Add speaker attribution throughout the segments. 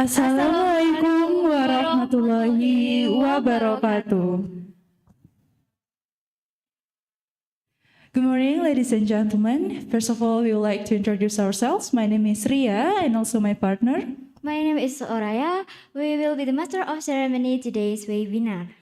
Speaker 1: Assalamualaikum warahmatullahi wabarakatuh. Good morning, ladies and gentlemen. First of all, we would like to introduce ourselves. My name is Ria and also my partner.
Speaker 2: My name is Oraya. We will be the master of ceremony today's webinar.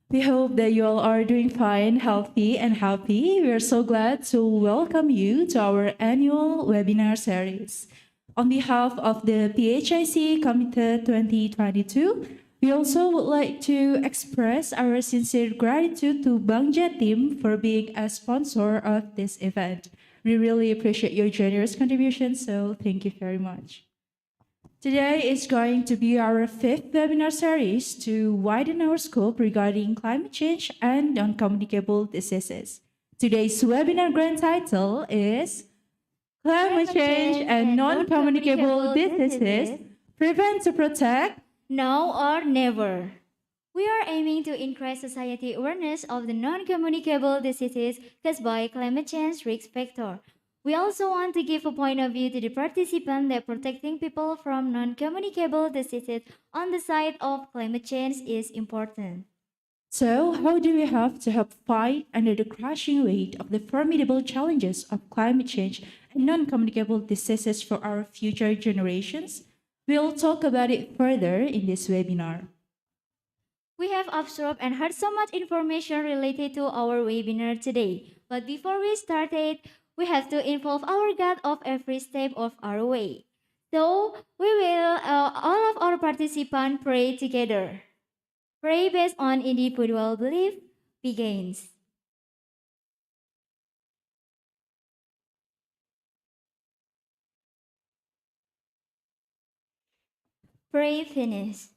Speaker 1: We hope that you all are doing fine, healthy, and happy. We are so glad to welcome you to our annual webinar series. On behalf of the PHIC Committee 2022, we also would like to express our sincere gratitude to Bang Jatim for being a sponsor of this event. We really appreciate your generous contribution, so thank you very much. Today is going to be our fifth webinar series to widen our scope regarding climate change and non-communicable diseases. Today's webinar grand title is Climate Change and Non-Communicable Diseases, Prevent to Protect,
Speaker 2: Now or Never. We are aiming to increase society awareness of the non-communicable diseases caused by climate change risk factor. We also want to give a point of view to the participants that protecting people from non-communicable diseases on the side of climate change is important.
Speaker 1: So, how do we have to help fight under the crushing weight of the formidable challenges of climate change and non-communicable diseases for our future generations? We'll talk about it further in this webinar.
Speaker 2: We have absorbed and heard so much information related to our webinar today. But before we started, we have to involve our God of every step of our way. So, we will, all of our participants pray together. Pray based on individual belief begins. Pray finish.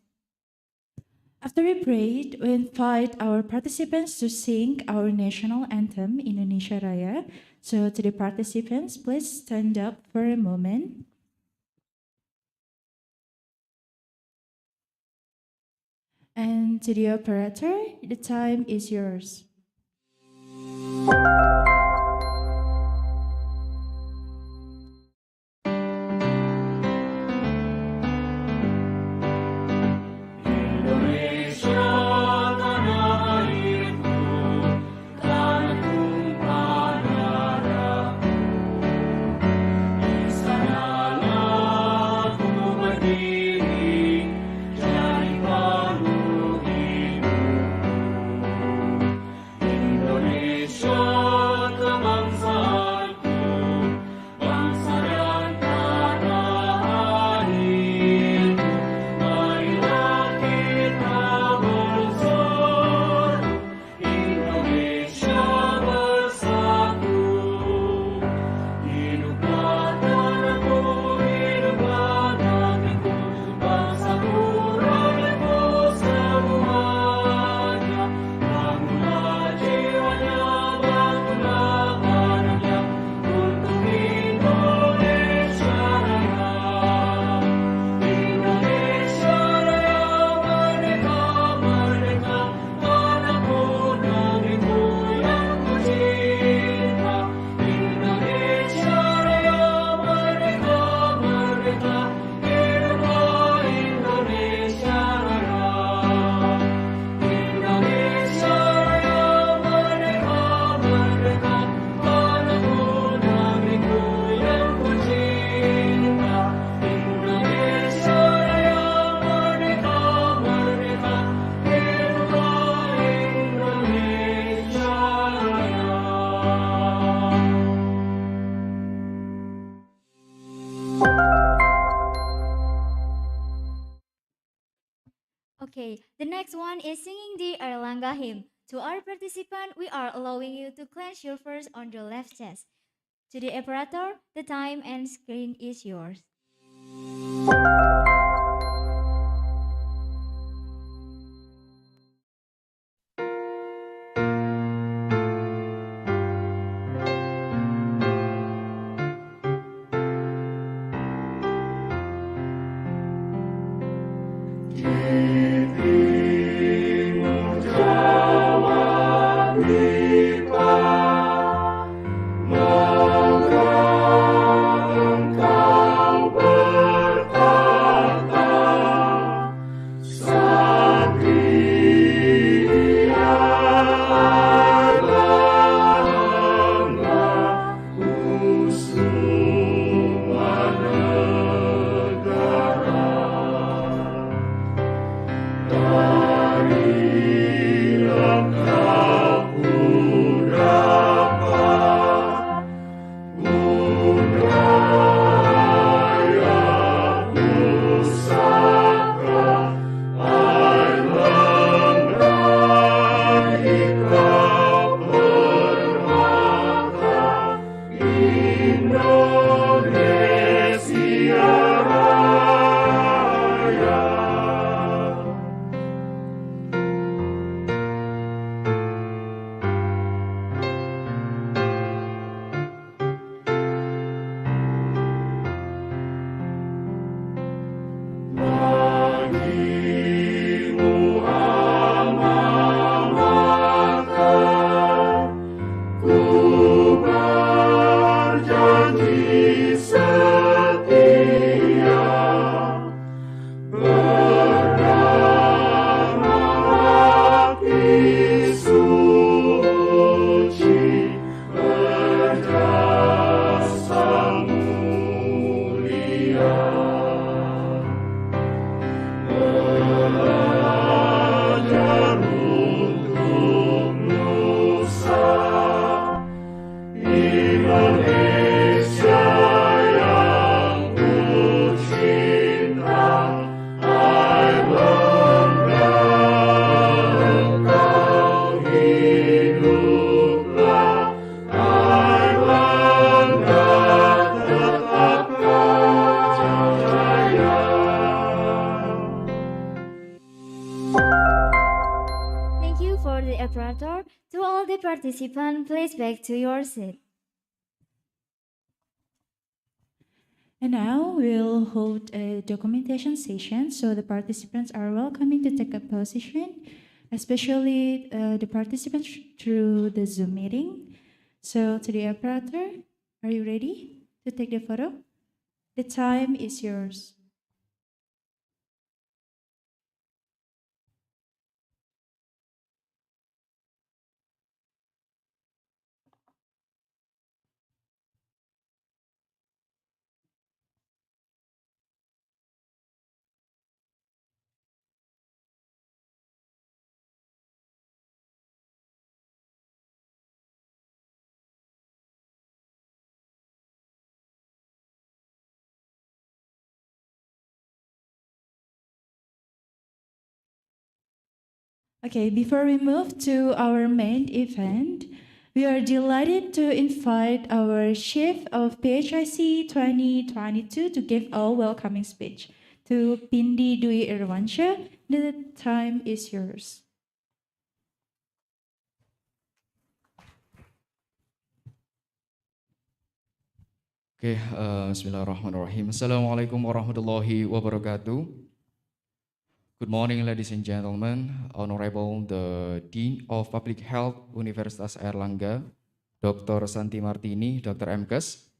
Speaker 1: After we prayed, we invite our participants to sing our national anthem, Indonesia Raya. So to the participants, please stand up for a moment. And to the operator, the time is yours.
Speaker 2: Okay, the next one is singing the Erlangga hymn. To our participant, we are allowing you to clench your fist on your left chest. To the operator, the time and screen is yours.
Speaker 3: Engkau berkata
Speaker 2: participant, please back to your seat.
Speaker 1: And now we'll hold a documentation session, so the participants are welcoming to take a position, especially the participants through the Zoom meeting. So to the operator, are you ready to take the photo? The time is yours. Okay, before we move to our main event, we are delighted to invite our Chief of PHIC 2022 to give a welcoming speech. To Pindi Dwi Irwansyah, the time is yours.
Speaker 3: Oke, Bismillahirrahmanirrahim. Assalamualaikum warahmatullahi wabarakatuh. Good morning, ladies and gentlemen. Honorable the Dean of Public Health Universitas Airlangga, Dr. Santi Martini, Dr. MKes.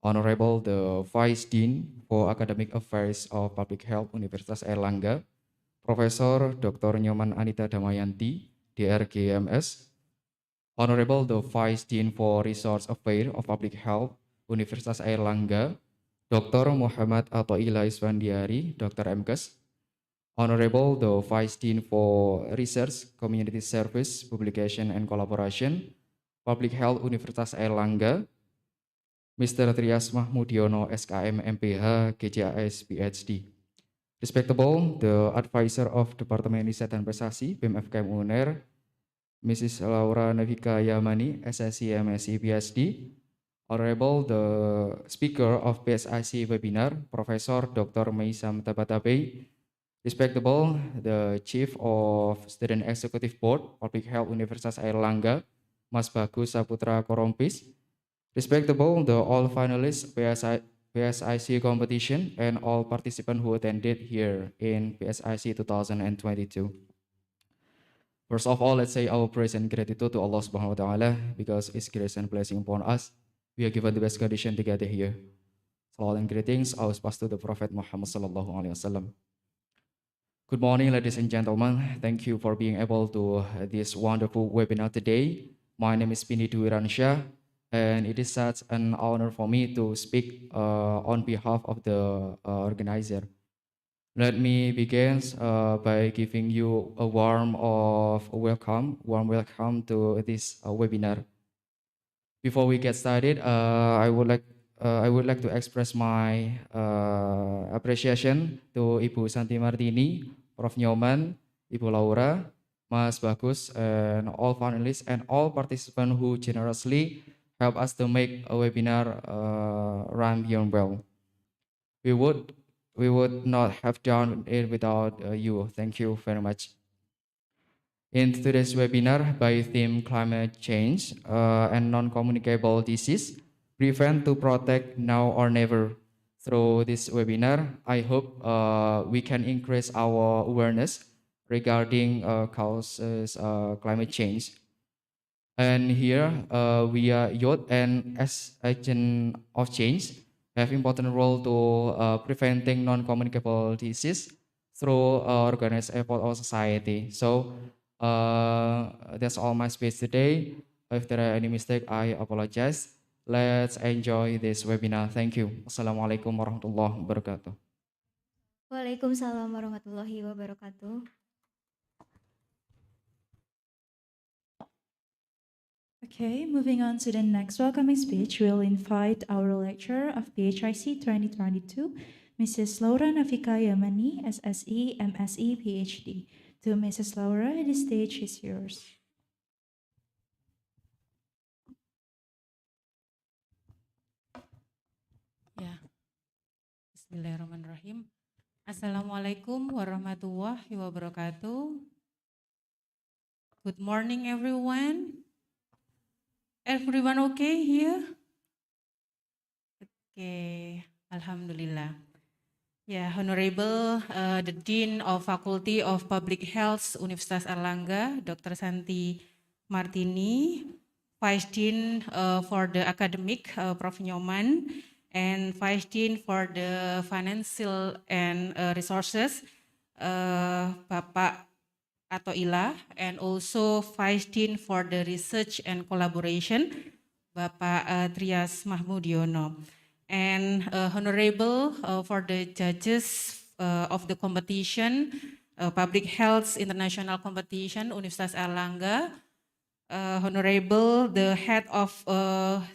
Speaker 3: Honorable the Vice Dean for Academic Affairs of Public Health Universitas Airlangga, Profesor Dr. Nyoman Anita Damayanti, DRGMS. Honorable the Vice Dean for Resource Affairs of Public Health Universitas Airlangga, Dr. Muhammad Athaillah Isfandiari, Dr. MKes. Honorable the Vice Dean for Research, Community Service, Publication and Collaboration, Public Health Universitas Airlangga, Mr. Trias Mahmudiono, SKM MPH, GJAS, PhD. Respectable, the Advisor of Department Riset dan Prestasi, BEM FKM UNAIR, Mrs. Laura Navika Yamani, SSC, MSc, PhD. Honorable, the Speaker of PSIC webinar, Professor Dr. Meisam Tabatabaei. Respectable, the Chief of Student Executive Board, Public Health Universitas Airlangga, Mas Bagus Saputra Korompis. Respectable, the all finalists PSIC competition and all participants who attended here in PSIC 2022. First of all, let's say our praise and gratitude to Allah Subhanahu wa Ta'ala because His grace and blessing upon us. We are given the best condition to gather here. Salawat and greetings always pass to the Prophet Muhammad Sallallahu Alaihi Wasallam. Good morning, ladies and gentlemen. Thank you for being able to this wonderful webinar today. My name is Pindi Dwi Irwansyah, and it is such an honor for me to speak on behalf of the organizer. Let me begin by giving you a warm welcome to this webinar. Before we get started, I would like to express my appreciation to Ibu Santi Martini, Prof. Nyoman, Ibu Laura, Mas Bagus, and all panelists and all participants who generously help us to make a webinar run beyond well. We would not have done it without you. Thank you very much. In today's webinar by theme climate change and non-communicable disease, prevent to protect now or never. Through this webinar, I hope we can increase our awareness regarding causes climate change. And here we are youth and as agent of change have important role to preventing non-communicable disease through organized effort of society. So that's all my speech today. If there are any mistake, I apologize. Let's enjoy this webinar. Thank you. Assalamualaikum warahmatullahi wabarakatuh.
Speaker 2: Waalaikumsalam warahmatullahi wabarakatuh.
Speaker 1: Okay, moving on to the next welcoming speech, we'll invite our lecturer of PHIC 2022, Mrs. Laura Navika Yamani, SSE, MSE, PhD. To Mrs. Laura, the stage is yours.
Speaker 4: Ya, Bismillahirrahmanirrahim. Assalamualaikum warahmatullahi wabarakatuh. Good morning, everyone. everyone okay here? Okay, Alhamdulillah. Yeah, Honorable the Dean of Faculty of Public Health Universitas Airlangga, Dr. Santi Martini, Vice Dean for the Academic, Prof. Nyoman, and Vice Dean for the Financial and Resources, Bapak Atoila, and also Vice Dean for the Research and Collaboration, Bapak Trias Mahmudiono, and Honorable for the judges of the competition, Public Health International Competition, Universitas Airlangga, Honorable the Head of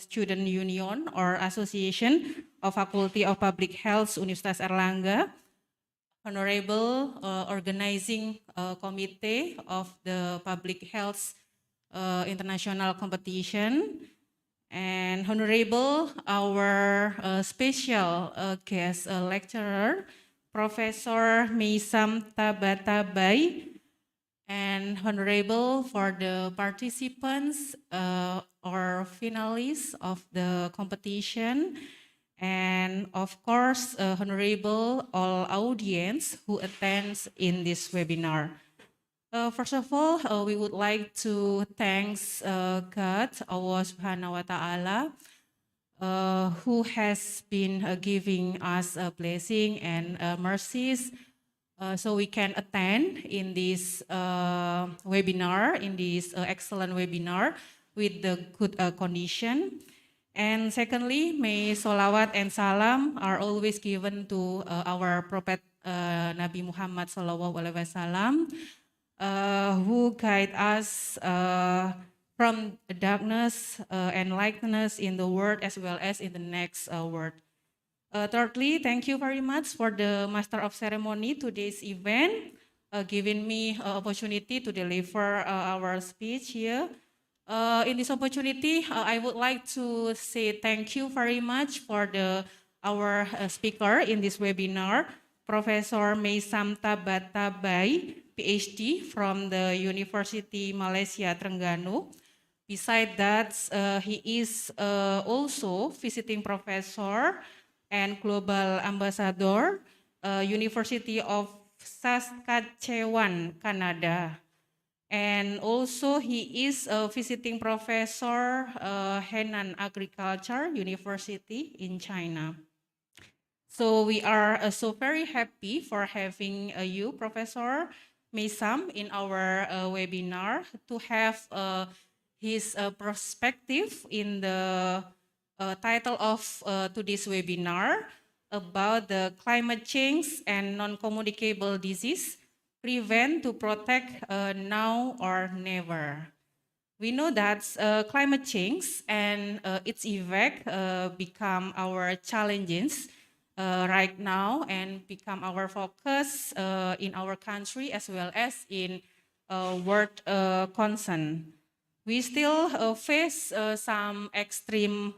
Speaker 4: Student Union or Association of Faculty of Public Health, Universitas Airlangga, Honorable Organizing Committee of the Public Health International Competition, and Honorable our special guest lecturer, Professor Meisam Tabatabaei, and Honorable for the participants or finalists of the competition, and of course, Honorable all audience who attends in this webinar. First of all, we would like to thank God, Allah Subhanahu wa Ta'ala, who has been giving us a blessing and mercies so we can attend in this webinar, in this excellent webinar with the good condition. And secondly, may salawat and salam are always given to our Prophet Nabi Muhammad Sallallahu Alaihi Wasallam, who guide us from darkness and lightness in the world as well as in the next world. Thirdly, thank you very much for the Master of Ceremony today's event, giving me opportunity to deliver our speech here. In this opportunity, I would like to say thank you very much for our speaker in this webinar, Professor Meisam Tabatabaei, PhD from the University Malaysia Trengganu. Besides that, he is also visiting professor and global ambassador, University of Saskatchewan, Canada. And also he is a visiting professor, Henan Agriculture University in China. So we are so very happy for having you, Professor Meisam, in our webinar to have his perspective in the title of today's webinar about the climate change and non-communicable disease, prevent to protect now or never. We know that climate change and its effect become our challenges right now and become our focus in our country as well as in world concern. We still face some extreme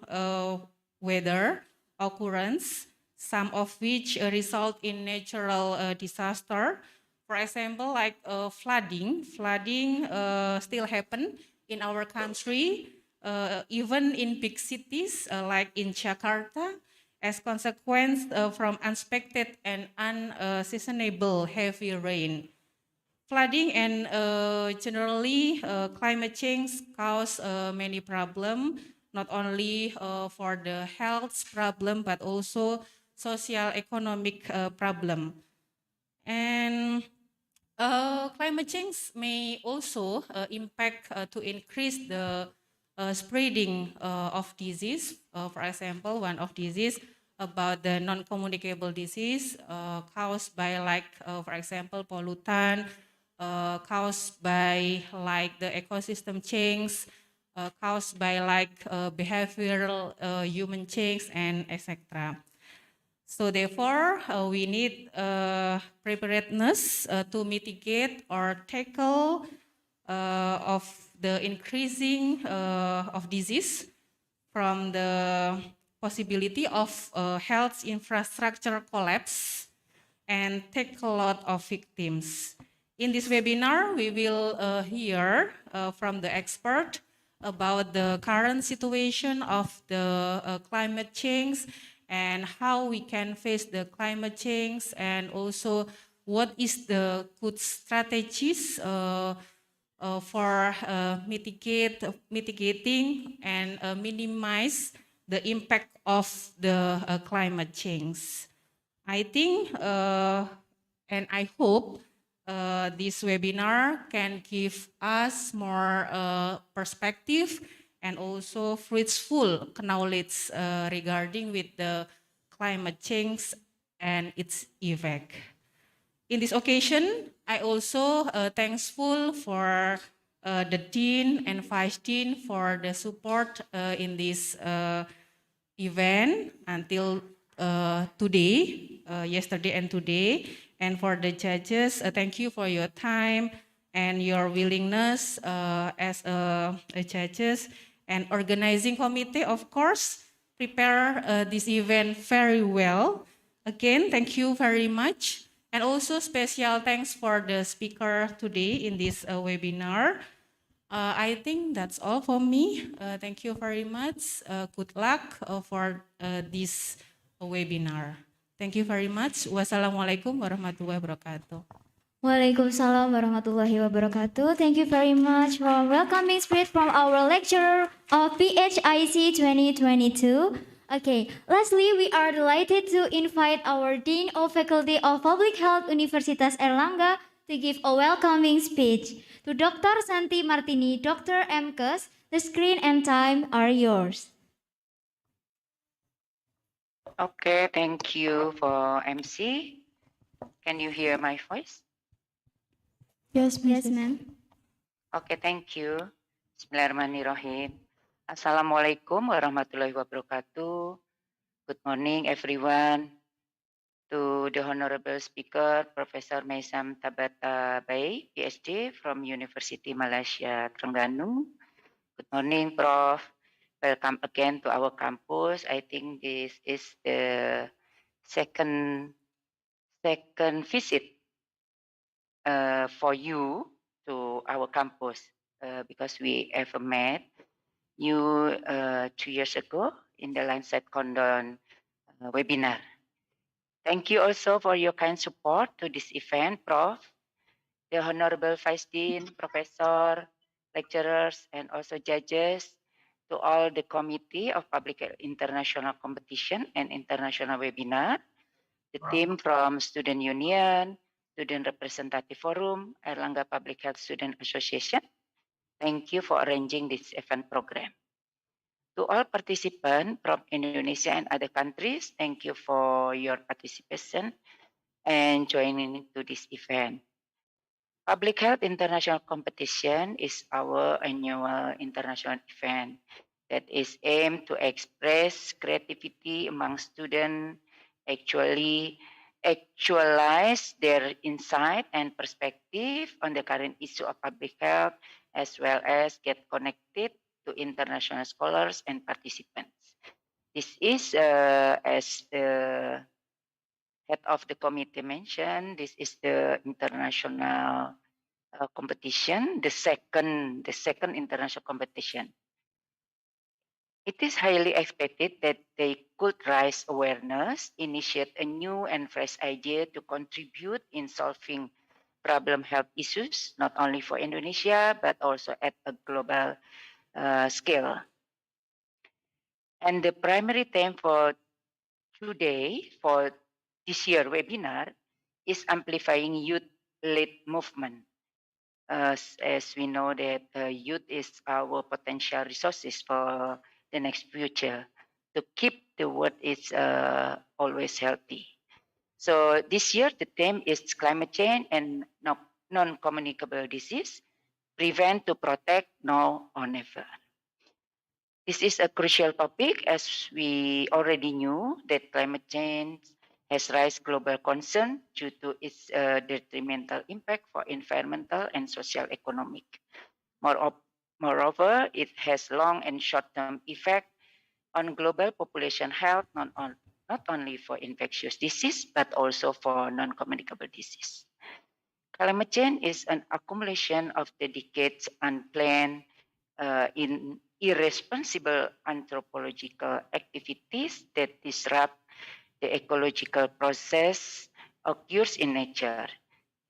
Speaker 4: weather occurrence, some of which result in natural disaster. For example, like flooding still happen in our country, even in big cities like in Jakarta, as consequence from unexpected and unseasonable heavy rain. Flooding and generally climate change cause many problems, not only for the health problem, but also social economic problem. And climate change may also impact to increase the spreading of disease. For example, one of disease about the non-communicable disease caused by for example, pollutant, caused by the ecosystem change, caused by behavioral human change, and etc. So therefore, we need preparedness to mitigate or tackle of the increasing of disease from the possibility of health infrastructure collapse and take a lot of victims. In this webinar, we will hear from the expert about the current situation of the climate change and how we can face the climate change, and also what is the good strategies for mitigating and minimize the impact of the climate change. I think and I hope this webinar can give us more perspective and also fruitful knowledge regarding with the climate change and its effect. In this occasion, I also thankful for the Dean and Vice Dean for the support in this event until today, yesterday and today. And for the judges, thank you for your time and your willingness as judges, and organizing committee, of course, prepare this event very well. Again, thank you very much. And also special thanks for the speaker today in this webinar. I think that's all for me. Thank you very much. Good luck for this webinar. Thank you very much. Wassalamualaikum warahmatullahi wabarakatuh.
Speaker 2: Waalaikumsalam warahmatullahi wabarakatuh. Thank you very much for welcoming speech from our lecturer of PHIC 2022. Okay, lastly, we are delighted to invite our Dean of Faculty of Public Health Universitas Airlangga to give a welcoming speech. To Dr. Santi Martini, Dr. Mkes, the screen and time are yours.
Speaker 5: Okay, thank you for MC. Can you hear my voice?
Speaker 1: Yes,
Speaker 2: Yes,
Speaker 1: Mrs.
Speaker 2: ma'am.
Speaker 5: Okay, thank you. Bismillahirrahmanirrahim. Assalamualaikum warahmatullahi wabarakatuh. Good morning, everyone. To the Honorable Speaker, Professor Meisam Tabatabaei, PhD from University Malaysia Trengganu. Good morning, Prof. Welcome again to our campus. I think this is the second visit for you to our campus because we ever met you 2 years ago in the Lancet Condon webinar. Thank you also for your kind support to this event, Prof, the Honorable Vice Dean, Professor, lecturers, and also judges, to all the Committee of Public International Competition and International Webinar, the team from Student Union, Student Representative Forum, Airlangga Public Health Student Association. Thank you for arranging this event program. To all participants from Indonesia and other countries, thank you for your participation and joining to this event. Public Health International Competition is our annual international event that is aimed to express creativity among students, actualize their insight and perspective on the current issue of public health, as well as get connected to international scholars and participants. This is, as the head of the committee mentioned, this is the international competition, the second international competition. It is highly expected that they could raise awareness, initiate a new and fresh idea to contribute in solving problem health issues, not only for Indonesia, but also at a global scale. And the primary theme for today, for this year webinar, is amplifying youth-led movement. As we know that youth is our potential resources for the next future to keep the world is always healthy. So this year the theme is climate change and non-communicable disease, prevent to protect, now or never. This is a crucial topic as we already knew that climate change has raised global concern due to its detrimental impact for environmental and social economic. Moreover, it has long and short-term effect on global population health, not only for infectious disease, but also for non-communicable disease. Climate change is an accumulation of the decades unplanned in irresponsible anthropological activities that disrupt the ecological process occurs in nature.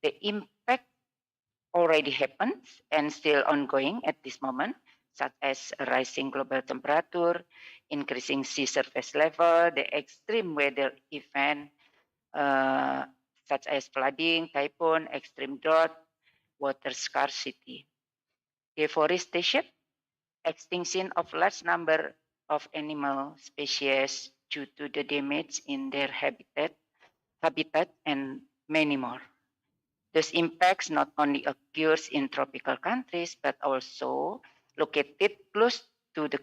Speaker 5: The impact already happens and still ongoing at this moment, such as a rising global temperature, increasing sea surface level, the extreme weather event uh, such as flooding, typhoon, extreme drought, water scarcity, deforestation, extinction of large number of animal species due to the damage in their habitat, and many more. Those impacts not only occurs in tropical countries, but also located close to the,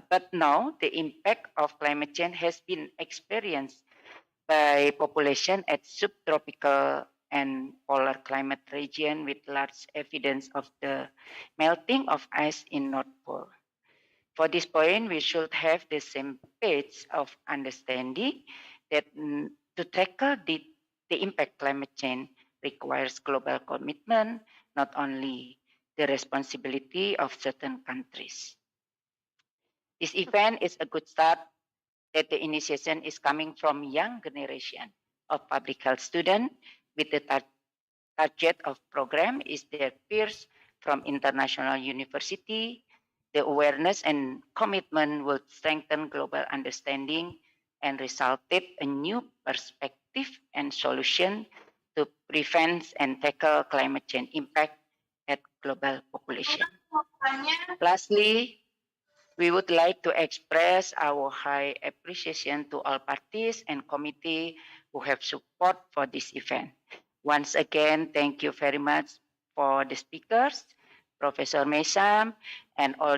Speaker 5: but now the impact of climate change has been experienced by population at subtropical and polar climate region with large evidence of the melting of ice in North Pole. For this point, we should have the same page of understanding that to tackle the impact climate change requires global commitment, not only the responsibility of certain countries. This event is a good start that the initiation is coming from young generation of public health students with the target of program is their peers from international university. The awareness and commitment will strengthen global understanding and resulted a new perspective and solution to prevent and tackle climate change impact at global population. Lastly, we would like to express our high appreciation to all parties and committee who have support for this event. Once again, thank you very much for the speakers, Professor Meisam, and all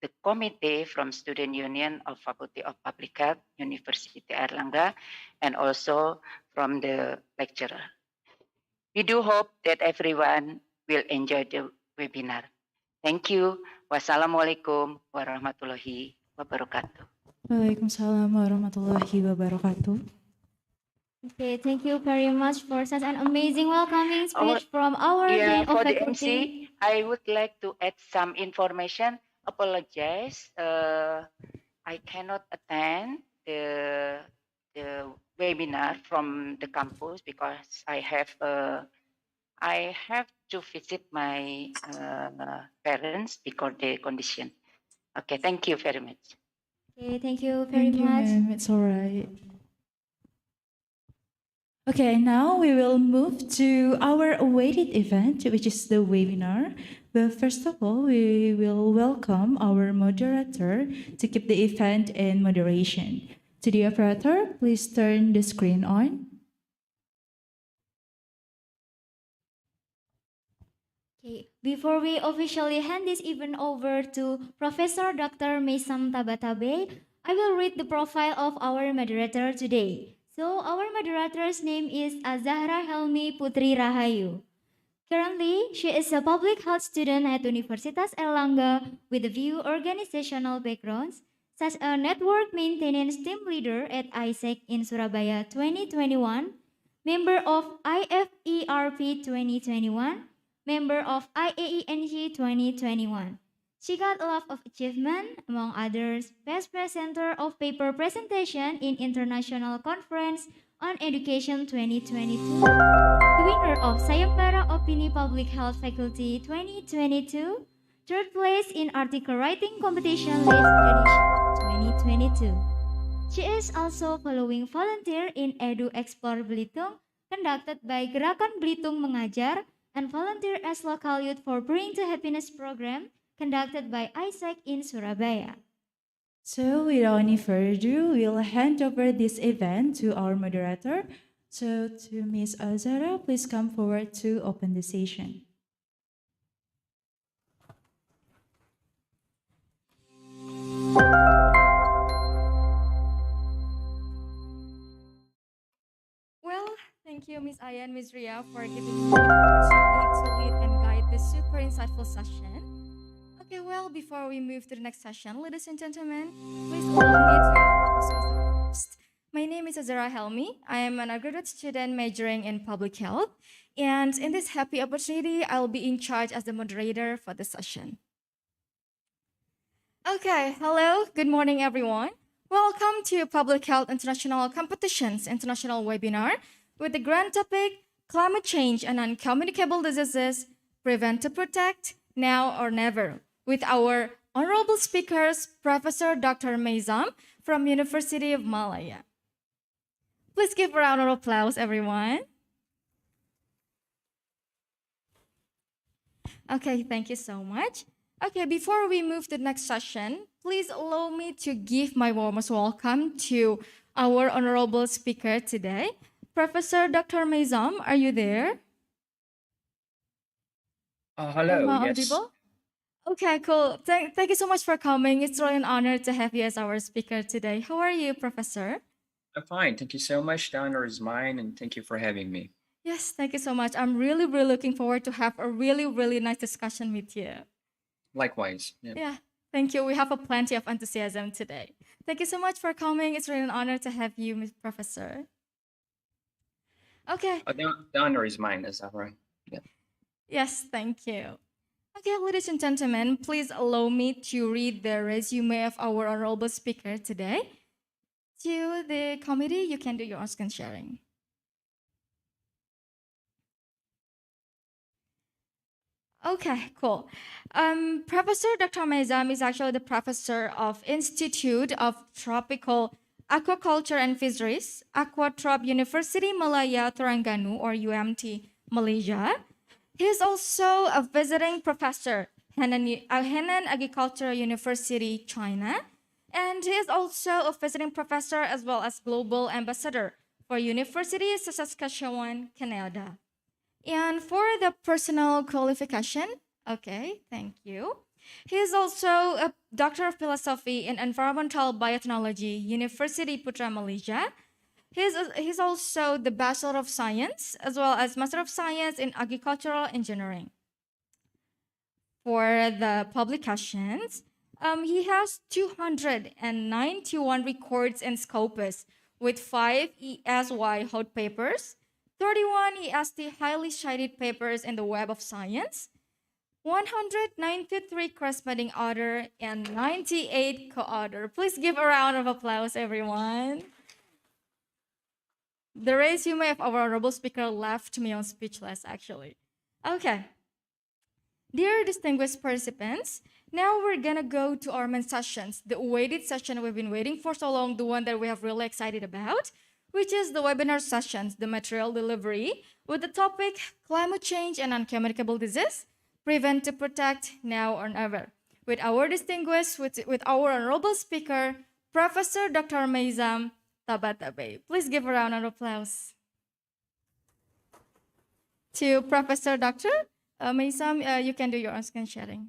Speaker 5: the committee from Student Union of Faculty of Public Health, University Airlangga, and also from the lecturer. We do hope that everyone will enjoy the webinar. Thank you. Wassalamualaikum warahmatullahi wabarakatuh.
Speaker 1: Waalaikumsalam warahmatullahi wabarakatuh.
Speaker 2: Okay, thank you very much for such an amazing welcoming speech from our
Speaker 5: Yeah,
Speaker 2: Dean of
Speaker 5: for the
Speaker 2: Faculty.
Speaker 5: MC, I would like to add some information. Apologize, I cannot attend the webinar from the campus because I have to visit my parents because their condition. Okay, thank you very much.
Speaker 2: Okay, thank you very
Speaker 1: Thank you,
Speaker 2: much.
Speaker 1: ma'am. It's all right. Okay, now we will move to our awaited event, which is the webinar. But first of all, we will welcome our moderator to keep the event in moderation. To the operator, please turn the screen on.
Speaker 2: Okay, before we officially hand this event over to Professor Dr. Meisam Tabatabaei, I will read the profile of our moderator today. So our moderator's name is Azahra Helmi Putri Rahayu. Currently, she is a public health student at Universitas Erlangga with a few organizational backgrounds, such as network maintenance team leader at ISEC in Surabaya 2021, member of IFERP 2021, member of IAENG 2021. She got a lot of achievement, among others, Best Presenter of Paper Presentation in International Conference on Education 2022, the winner of Sayembara Opini Public Health Faculty 2022, third place in Article Writing Competition List Indonesia 2022. She is also following volunteer in Edu Explore Belitung, conducted by Gerakan Belitung Mengajar, and volunteer as local youth for Bring to Happiness program, conducted by ISEC in Surabaya.
Speaker 1: So without any further ado, we'll hand over this event to our moderator. So to Ms. Azara, please come forward to open the session.
Speaker 6: Well, thank you, Ms. Aya and Ms. Ria, for giving me the opportunity to lead and guide this super insightful session. Okay, well, before we move to the next session, ladies and gentlemen, please allow me to introduce myself first. My name is Azara Helmi. I am an undergraduate student majoring in public health. And in this happy opportunity, I'll be in charge as the moderator for the session. Okay, hello, good morning, everyone. Welcome to Public Health International Competitions International Webinar with the grand topic Climate Change and Non-Communicable Diseases Prevent to Protect Now or Never with our honorable speakers, Professor Dr. Meisam from University of Malaya. Please give a round of applause, everyone. Okay, thank you so much. Okay, before we move to the next session, please allow me to give my warmest welcome to our honorable speaker today. Professor Dr. Meisam, are you there? Am
Speaker 7: Hello,
Speaker 6: I
Speaker 7: yes.
Speaker 6: audible? Okay, cool. Thank you so much for coming. It's really an honor to have you as our speaker today. How are you, Professor?
Speaker 7: I'm fine. Thank you so much. The honor is mine, and thank you for having me.
Speaker 6: Yes, thank you so much. I'm really, really looking forward to have a really, really nice discussion with you.
Speaker 7: Likewise. Yeah.
Speaker 6: Yeah, thank you. We have a plenty of enthusiasm today. Thank you so much for coming. It's really an honor to have you, Miss Professor. Okay.
Speaker 7: The honor is mine, is that right? Yeah.
Speaker 6: Yes, thank you. Okay, ladies and gentlemen, please allow me to read the resume of our honorable speaker today. To the committee, you can do your own screen sharing. Okay, cool. Professor Dr. Meisam is actually the professor of Institute of Tropical Aquaculture and Fisheries, Aquatrop University Malaya Trengganu or UMT Malaysia. He is also a visiting professor Henan Agricultural University, China, and he is also a visiting professor as well as global ambassador for University of Saskatchewan, Canada. And for the personal qualification, okay, thank you. He is also a Doctor of Philosophy in Environmental Biotechnology, University Putra, Malaysia. He's also the Bachelor of Science as well as Master of Science in Agricultural Engineering. For the publications, he has 291 records in Scopus with 5 ESY hot papers, 31 EST highly cited papers in the Web of Science, 193 corresponding author, and 98 co-author. Please give a round of applause, everyone. The resume of our honorable speaker left me on speechless, actually. Okay. Dear distinguished participants, now we're gonna go to our main sessions, the awaited session we've been waiting for so long, the one that we have really excited about, which is the webinar sessions, the material delivery, with the topic Climate Change and Non-Communicable Disease, Prevent to Protect Now or Never, with our distinguished, with our honorable speaker, Professor Dr. Meisam Tabatabaei. Please give a round of applause to Professor Dr. Meisam. You can do your own screen sharing.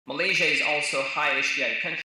Speaker 7: Malaysia is also a high HDI country.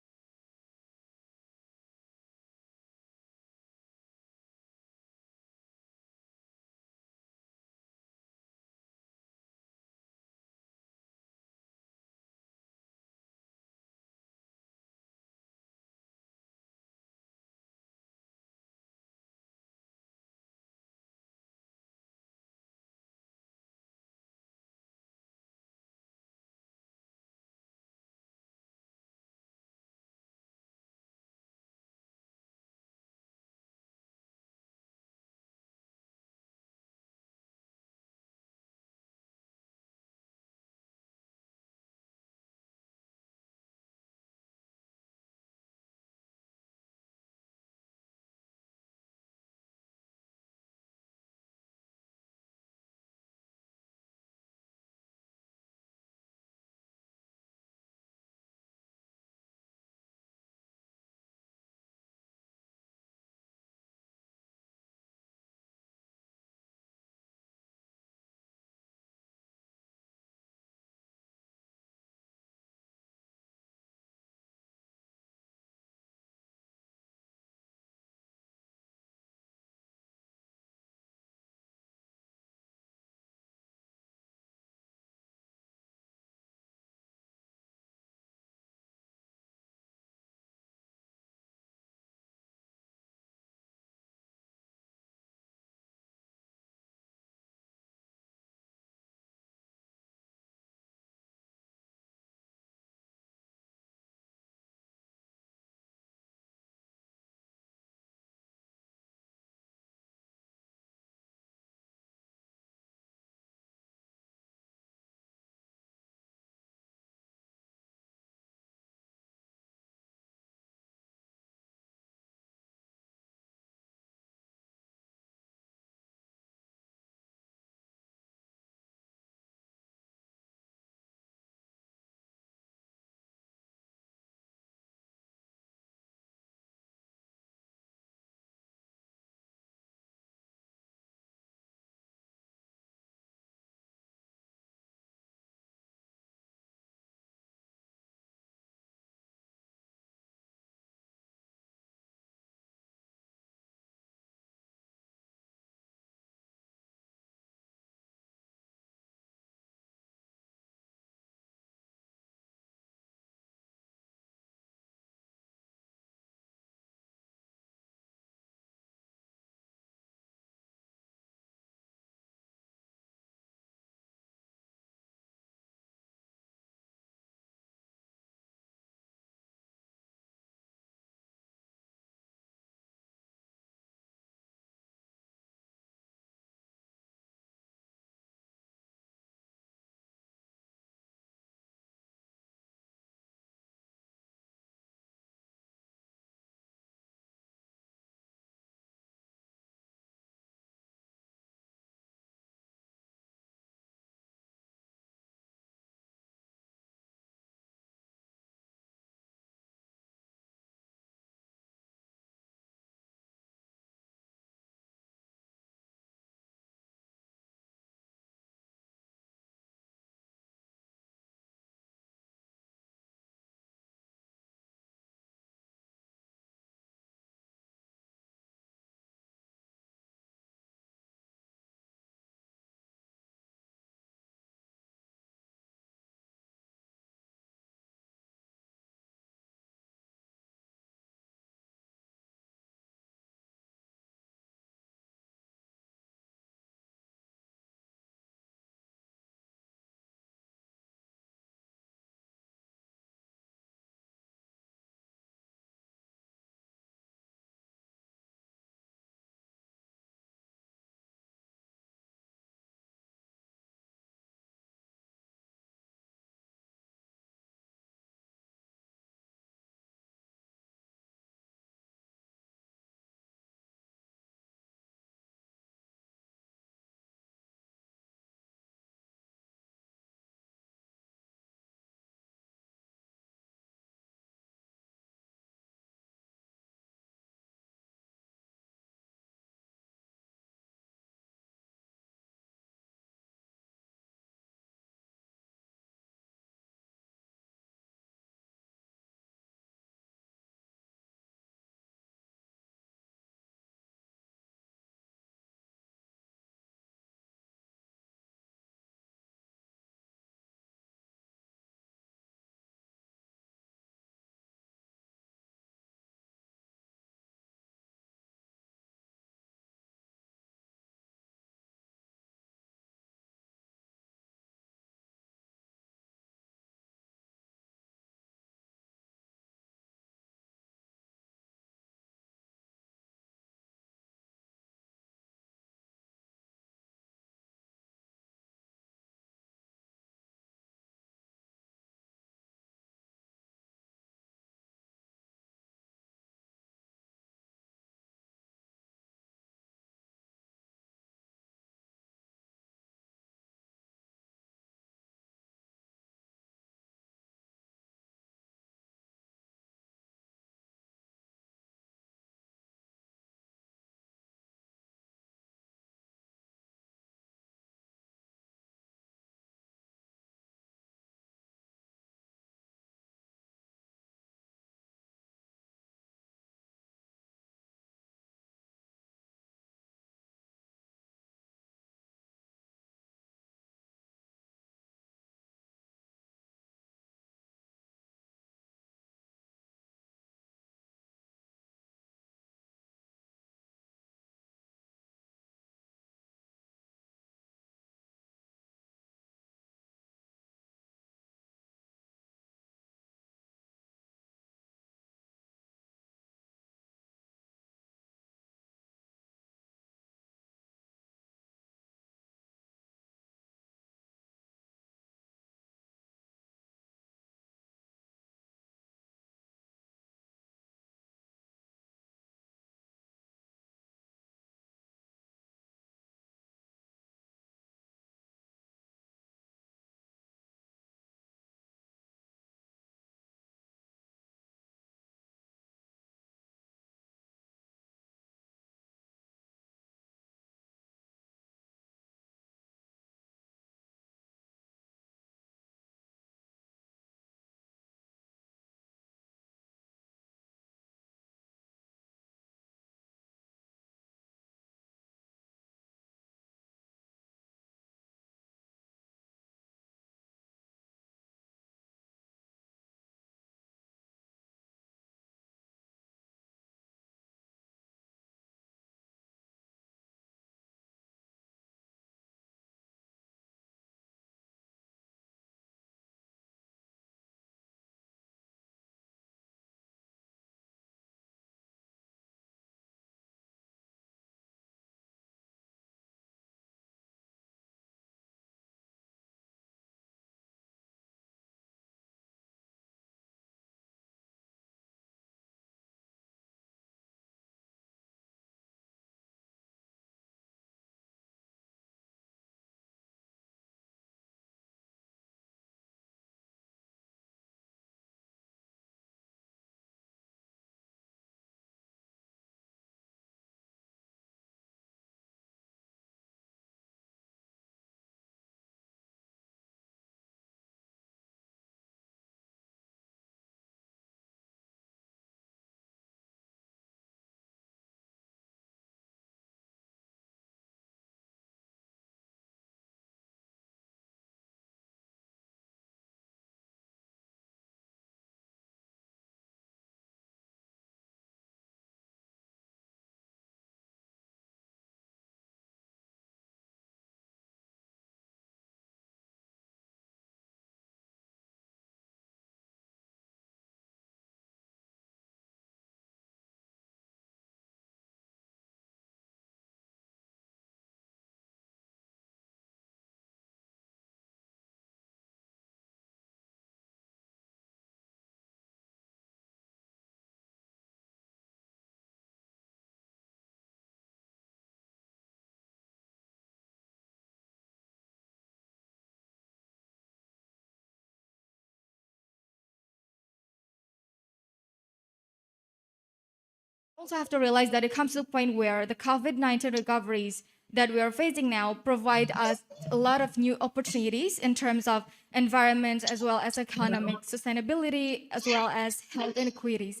Speaker 6: also have to realize that it comes to a point where the COVID-19 recoveries that we are facing now provide us a lot of new opportunities in terms of environment as well as economic sustainability as well as health inequities.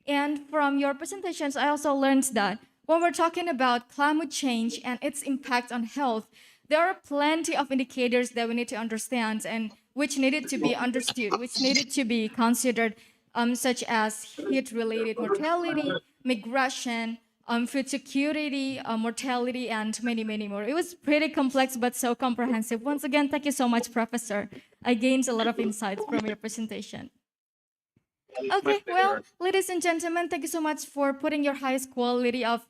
Speaker 6: And from your presentations, I also learned that when we're talking about climate change and its impact on health, there are plenty of indicators that we need to understand and which needed to be understood, which needed to be considered, such as heat-related mortality, migration, food security, mortality, and many, many more. It was pretty complex, but so comprehensive. Once again, thank you so much, Professor. I gained a lot of insights from your presentation. Okay, well, ladies and gentlemen, thank you so much for putting your highest quality of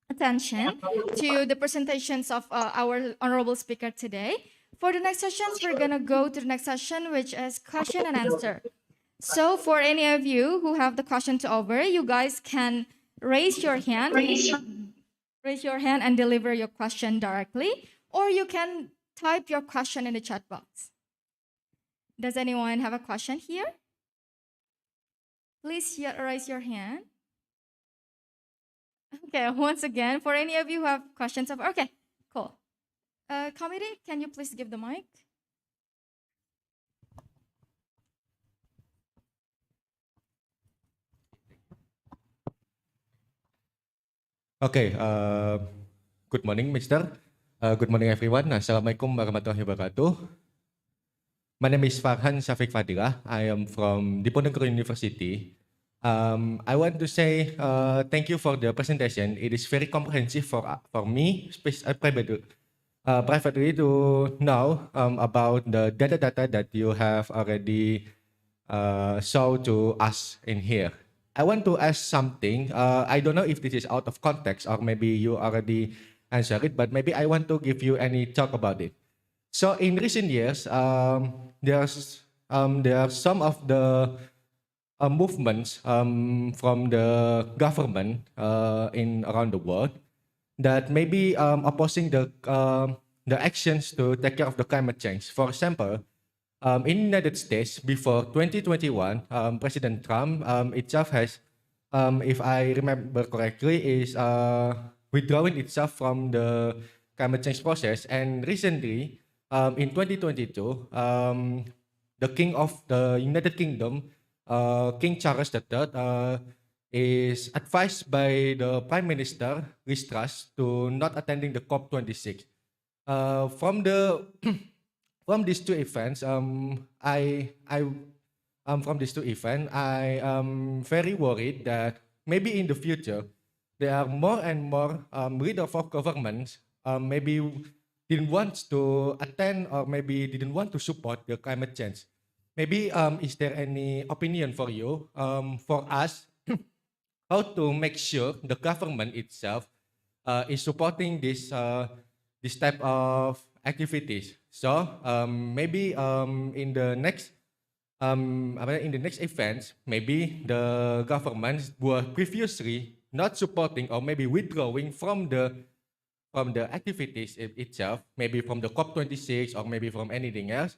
Speaker 6: attention to the presentations of our honorable speaker today. For the next sessions, we're gonna go to the next session, which is question and answer. So for any of you who have the question to offer, you guys can raise your hand and deliver your question directly, or you can type your question in the chat box. Does anyone have a question here? Please raise your hand. Okay, once again, for any of you who have questions of, okay, cool. Committee, can you please give the mic?
Speaker 8: Okay, good morning, Mister. Good morning, everyone. Assalamualaikum warahmatullahi wabarakatuh. My name is Farhan Shafiq Fadila. I am from Diponegoro University. I want to say thank you for the presentation. It is very comprehensive for me, privately to know about the data that you have already shown to us in here. I want to ask something. I don't know if this is out of context or maybe you already answered it, but maybe I want to give you any talk about it. So in recent years, there are some of the movements from the government in around the world that may be opposing the actions to take care of the climate change. For example, in the United States, before 2021, President Trump itself has, if I remember correctly, is withdrawing itself from the climate change process. And recently, in 2022, the King of the United Kingdom, King Charles III, is advised by the Prime Minister, Liz Truss, to not attending the COP26. From the from these two events, I am very worried that maybe in the future there are more and more leaders of governments maybe didn't want to attend or maybe didn't want to support the climate change. Maybe is there any opinion for you for us how to make sure the government itself is supporting this type of activities? So maybe in the next events, maybe the governments were previously not supporting or maybe withdrawing from the activities itself, maybe from the COP26 or maybe from anything else,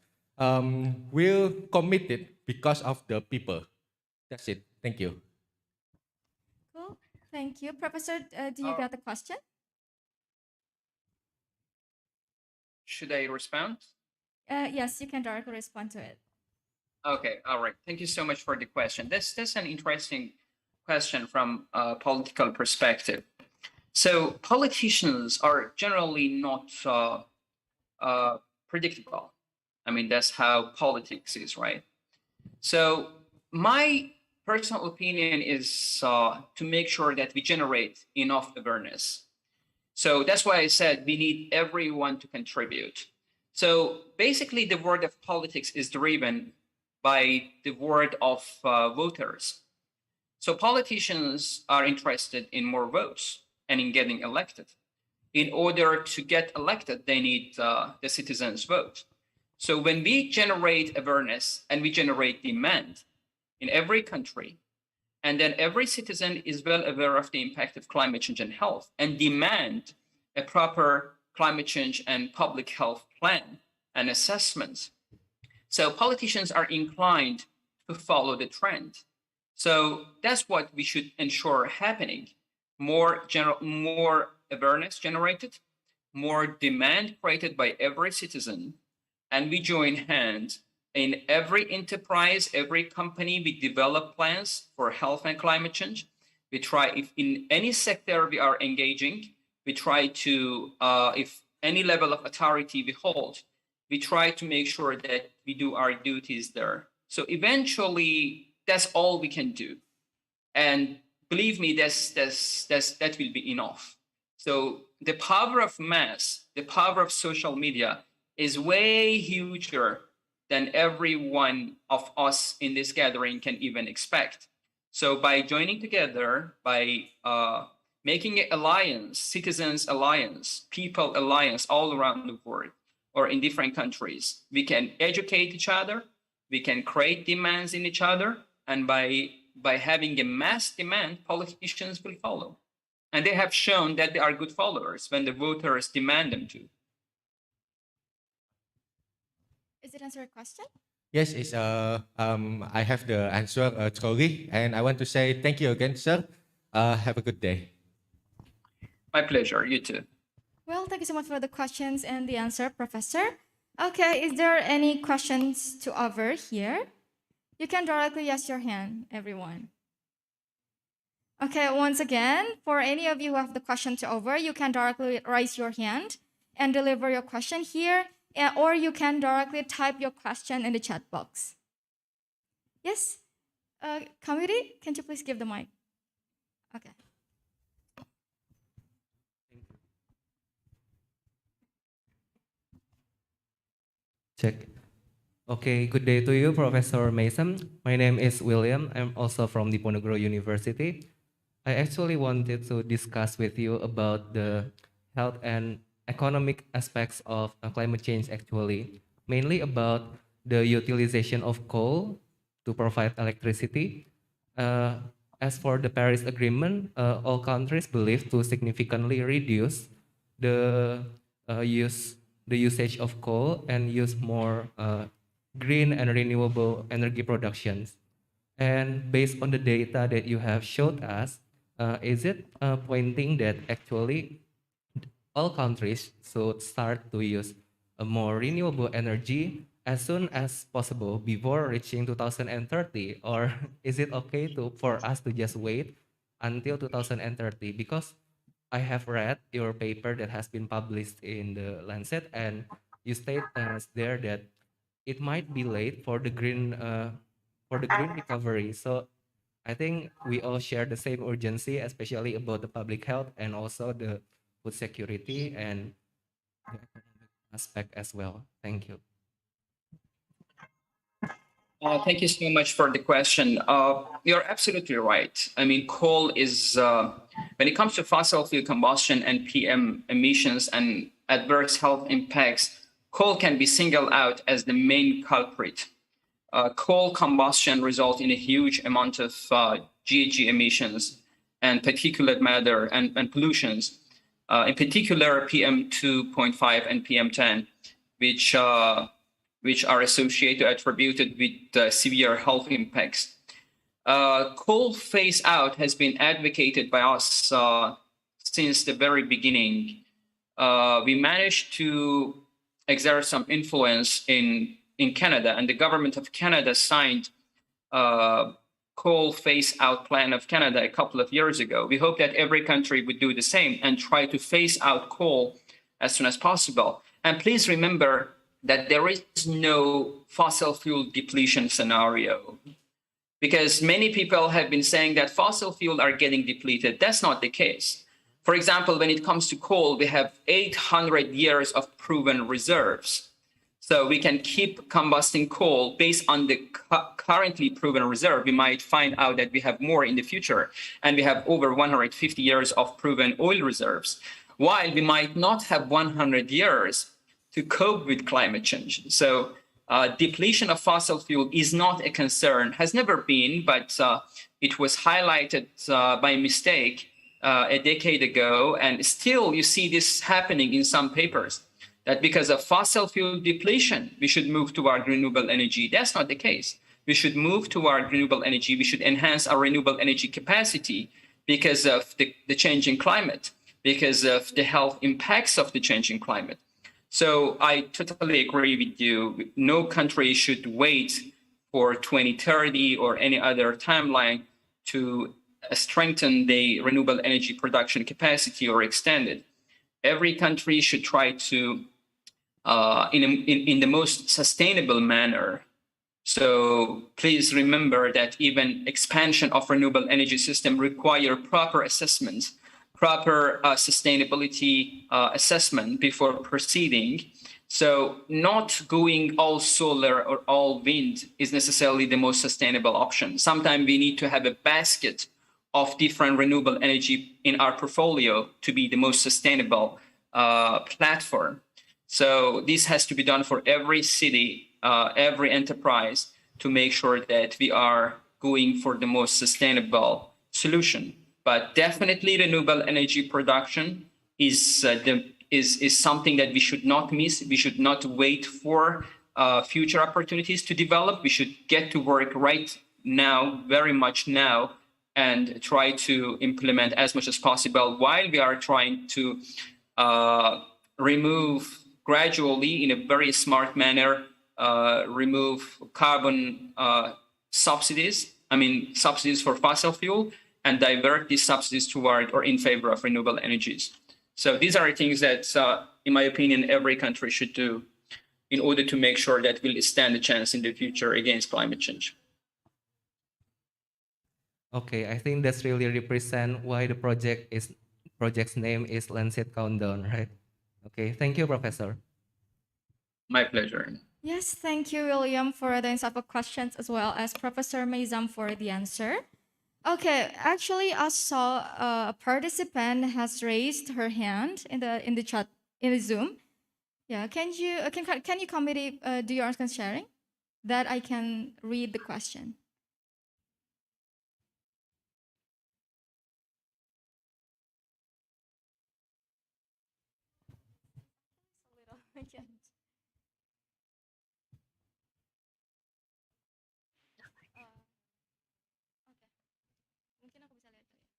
Speaker 8: will commit it because of the people. That's it. Thank you.
Speaker 6: Cool. Thank you. Professor, do you got the question?
Speaker 7: Should I respond?
Speaker 6: Yes, you can directly respond to it.
Speaker 7: Okay, all right. Thank you so much for the question. That's an interesting question from a political perspective. So politicians are generally not predictable. I mean, that's how politics is, right? So my personal opinion is to make sure that we generate enough awareness. So that's why I said we need everyone to contribute. So basically, the world of politics is driven by the word of voters. So politicians are interested in more votes and in getting elected. In order to get elected, they need the citizens' vote. So when we generate awareness and we generate demand in every country, and then every citizen is well aware of the impact of climate change and health and demand a proper climate change and public health plan and assessments. So politicians are inclined to follow the trend. So that's what we should ensure happening. more awareness generated, more demand created by every citizen, and we join hands in every enterprise, every company. We develop plans for health and climate change. We try, if in any sector we are engaging, we try to, if any level of authority we hold, we try to make sure that we do our duties there. So eventually, that's all we can do. And believe me, that will be enough. So the power of mass, the power of social media is way huger than every one of us in this gathering can even expect. So by joining together, by making an alliance, citizens alliance, people alliance all around the world or in different countries, we can educate each other, we can create demands in each other, and by having a mass demand, politicians will follow. And they have shown that they are good followers when the voters demand them to.
Speaker 6: Is it answer your question?
Speaker 8: Yes, I have the answer truly, and I want to say thank you again, sir. Have a good day.
Speaker 7: My pleasure. You too.
Speaker 6: Well, thank you so much for the questions and the answer, Professor. Okay, is there any questions to over here? You can directly raise your hand, everyone. Okay, once again, for any of you who have the question to over, you can directly raise your hand and deliver your question here, or you can directly type your question in the chat box. Yes? Kamiri, can you please give the mic? Okay.
Speaker 9: Check. Okay, good day to you, Professor Meisam. My name is William. I'm also from Diponegoro University. I actually wanted to discuss with you about the health and economic aspects of climate change actually, mainly about the utilization of coal to provide electricity. As for the Paris Agreement, all countries believe to significantly reduce the usage of coal and use more green and renewable energy productions. And based on the data that you have showed us, is it pointing that actually all countries should start to use a more renewable energy as soon as possible before reaching 2030? Or is it okay for us to just wait until 2030? Because I have read your paper that has been published in the Lancet, and you state there that it might be late for the green recovery. So I think we all share the same urgency, especially about the public health and also the food security and the economic aspect as well. Thank you.
Speaker 7: Thank you so much for the question. You're absolutely right. I mean, coal is, when it comes to fossil fuel combustion and PM emissions and adverse health impacts, coal can be singled out as the main culprit. Coal combustion results in a huge amount of GHG emissions and particulate matter and pollutions, in particular PM 2.5 and PM 10, which are attributed with severe health impacts. Coal phase out has been advocated by us since the very beginning. We managed to exert some influence in Canada, and the government of Canada signed coal phase out plan of Canada a couple of years ago. We hope that every country would do the same and try to phase out coal as soon as possible. And please remember that there is no fossil fuel depletion scenario, because many people have been saying that fossil fuel are getting depleted. That's not the case. For example, when it comes to coal, we have 800 years of proven reserves. So we can keep combusting coal based on the currently proven reserve. We might find out that we have more in the future, and we have over 150 years of proven oil reserves, while we might not have 100 years to cope with climate change. So depletion of fossil fuel is not a concern, has never been, but it was highlighted by mistake a decade ago. And still you see this happening in some papers, that because of fossil fuel depletion, we should move toward renewable energy. That's not the case. We should move toward renewable energy. We should enhance our renewable energy capacity because of the changing climate, because of the health impacts of the changing climate. So I totally agree with you. No country should wait for 2030 or any other timeline to strengthen the renewable energy production capacity or extend it. Every country should try to, in the most sustainable manner. So please remember that even expansion of renewable energy system require proper assessment, proper sustainability assessment before proceeding. So not going all solar or all wind is necessarily the most sustainable option. Sometimes we need to have a basket of different renewable energy in our portfolio to be the most sustainable platform. So this has to be done for every city, every enterprise, to make sure that we are going for the most sustainable solution. But definitely renewable energy production is something that we should not miss. We should not wait for future opportunities to develop. We should get to work right now, very much now, and try to implement as much as possible while we are trying to remove gradually, in a very smart manner, remove carbon subsidies for fossil fuel, and divert these subsidies toward or in favor of renewable energies. So these are things that, in my opinion, every country should do in order to make sure that we'll stand a chance in the future against climate change.
Speaker 9: Okay, I think that's really represent why the project's name is Lancet Countdown, right? Okay, thank you, Professor.
Speaker 7: My pleasure.
Speaker 6: Yes, thank you, William, for the insightful questions, as well as Professor Meisam for the answer. Okay, actually, I saw a participant has raised her hand in the chat in the Zoom. Yeah, can you committee do your screen sharing, that I can read the question. Mungkin aku bisa lihat kali ya.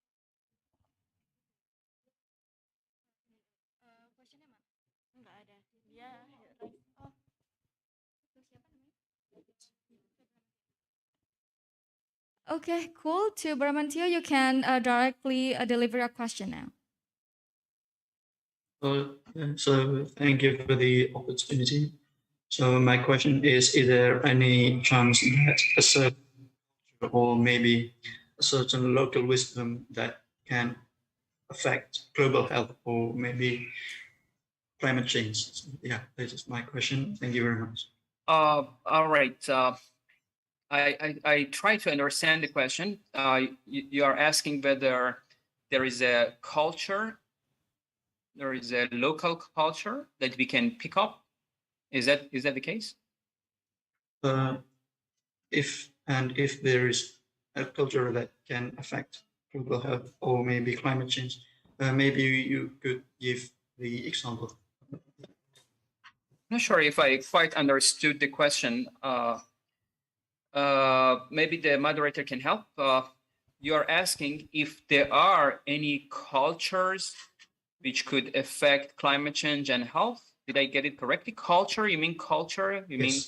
Speaker 6: Questionnya mana? Enggak ada. Dia oh. Itu siapa namanya? Okay, cool. To Bramantio, you can directly deliver a question now.
Speaker 10: So thank you for the opportunity. So my question is there any chance that a certain or maybe a certain local wisdom that can affect global health or maybe climate change? So, yeah, this is my question. Thank you very much.
Speaker 7: All right. I try to understand the question. You are asking whether there is a culture, there is a local culture that we can pick up. Is that the case?
Speaker 10: If there is a culture that can affect global health or maybe climate change, maybe you could give the example.
Speaker 7: Not sure if I quite understood the question. Maybe the moderator can help. You are asking if there are any cultures which could affect climate change and health. Did I get it correctly? Culture, you mean culture? You mean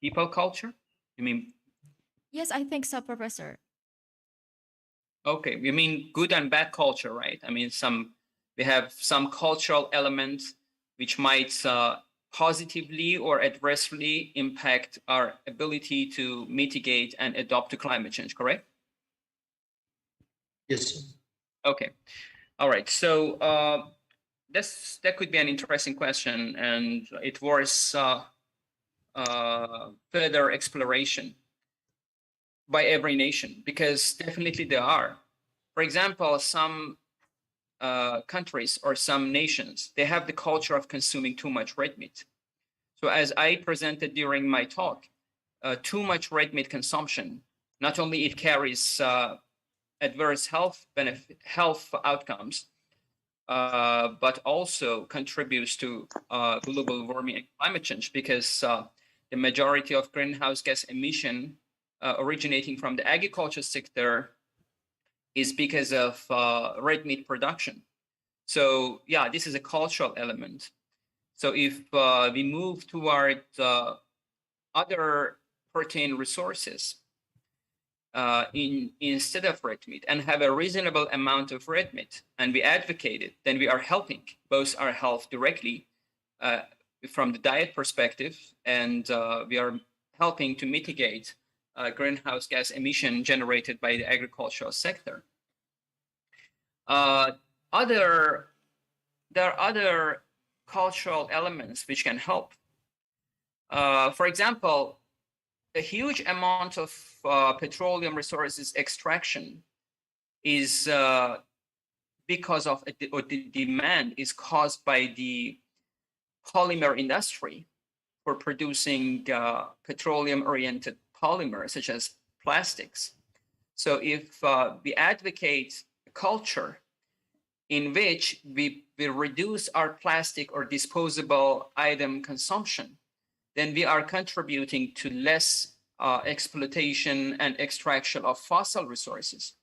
Speaker 7: people culture? You mean?
Speaker 6: Yes, I think so, Professor.
Speaker 7: Okay, you mean good and bad culture, right? I mean, we have some cultural elements which might positively or adversely impact our ability to mitigate and adapt to climate change, correct?
Speaker 10: Yes.
Speaker 7: Okay. All right. So that could be an interesting question, and it was further exploration by every nation, because definitely there are. For example, some countries or some nations, they have the culture of consuming too much red meat. So as I presented during my talk, too much red meat consumption, not only it carries adverse health outcomes, but also contributes to global warming and climate change, because the majority of greenhouse gas emission originating from the agriculture sector is because of red meat production. So yeah, this is a cultural element. So if we move toward other protein resources instead of red meat and have a reasonable amount of red meat, and we advocate it, then we are helping both our health directly from the diet perspective, and we are helping to mitigate greenhouse gas emission generated by the agricultural sector. There are other cultural elements which can help. For example, a huge amount of petroleum resources extraction is because of the demand is caused by the polymer industry for producing petroleum-oriented polymers such as plastics. So if we advocate a culture in which we reduce our plastic or disposable item consumption, then we are contributing to less exploitation and extraction of fossil resources.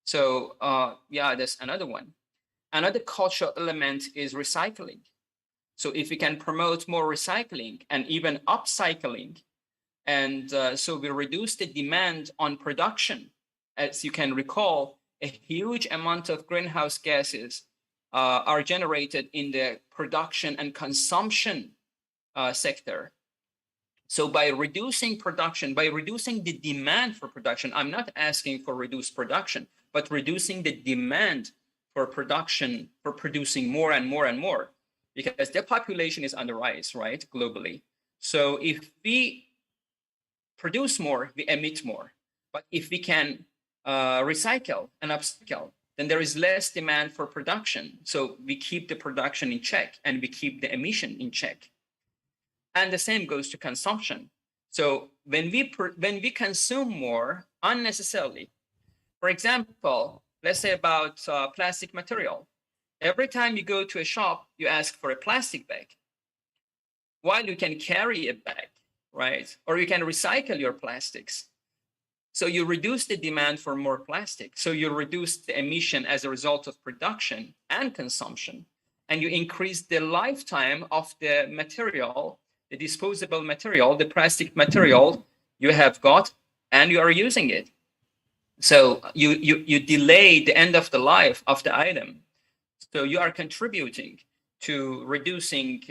Speaker 7: So yeah, that's another one. Another cultural element is recycling. So if we can promote more recycling and even upcycling, and so we reduce the demand on production. As you can recall, a huge amount of greenhouse gases are generated in the production and consumption sector. So by reducing production, by reducing the demand for production, I'm not asking for reduced production, but reducing the demand for production, for producing more and more and more, because the population is on the rise, right, globally. So if we produce more, we emit more. But if we can recycle and upcycle, then there is less demand for production. So we keep the production in check and we keep the emission in check. And the same goes to consumption. So when we consume more unnecessarily, for example, let's say about plastic material. Every time you go to a shop, you ask for a plastic bag. While you can carry a bag, right? Or you can recycle your plastics. So you reduce the demand for more plastic. So you reduce the emission as a result of production and consumption. And you increase the lifetime of the material, the disposable material, the plastic material you have got, and you are using it. So you delay the end of the life of the item. So you are contributing to reducing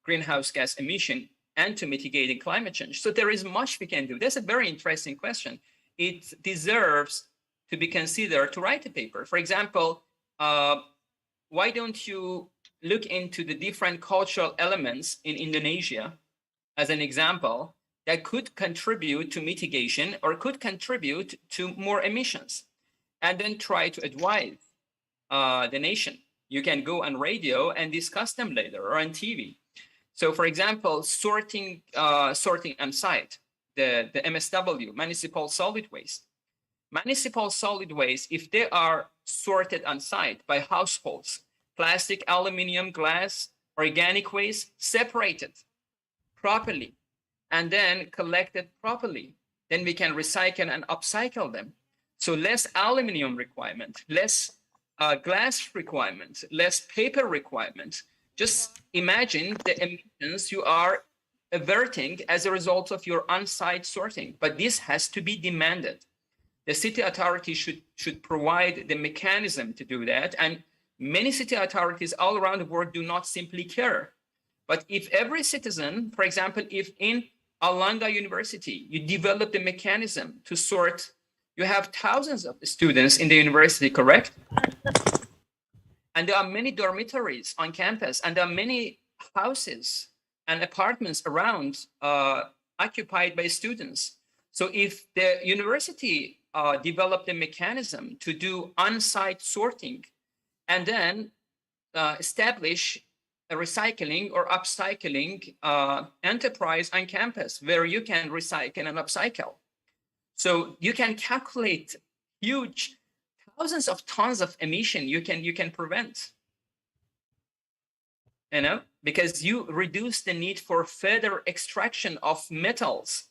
Speaker 7: greenhouse gas emission and to mitigating climate change. So there is much we can do. That's a very interesting question. It deserves to be considered to write a paper. For example, why don't you look into the different cultural elements in Indonesia as an example that could contribute to mitigation or could contribute to more emissions, and then try to advise the nation. You can go on radio and discuss them later, or on TV. So for example, sorting on site, the MSW, municipal solid waste. Municipal solid waste, if they are sorted on site by households, plastic, aluminum, glass, organic waste, separated properly, and then collected properly, then we can recycle and upcycle them. So less aluminum requirement, less glass requirement, less paper requirement. Just imagine the emissions you are averting as a result of your on-site sorting, but this has to be demanded. The city authority should provide the mechanism to do that, and many city authorities all around the world do not simply care. But if every citizen, for example, if in Alanga University, you develop the mechanism to sort, you have thousands of students in the university, correct? And there are many dormitories on campus, and there are many houses and apartments around occupied by students. So if the university developed a mechanism to do on-site sorting and then establish a recycling or upcycling enterprise on campus where you can recycle and upcycle. So you can calculate huge thousands of tons of emission you can prevent, because you reduce the need for further extraction of metals,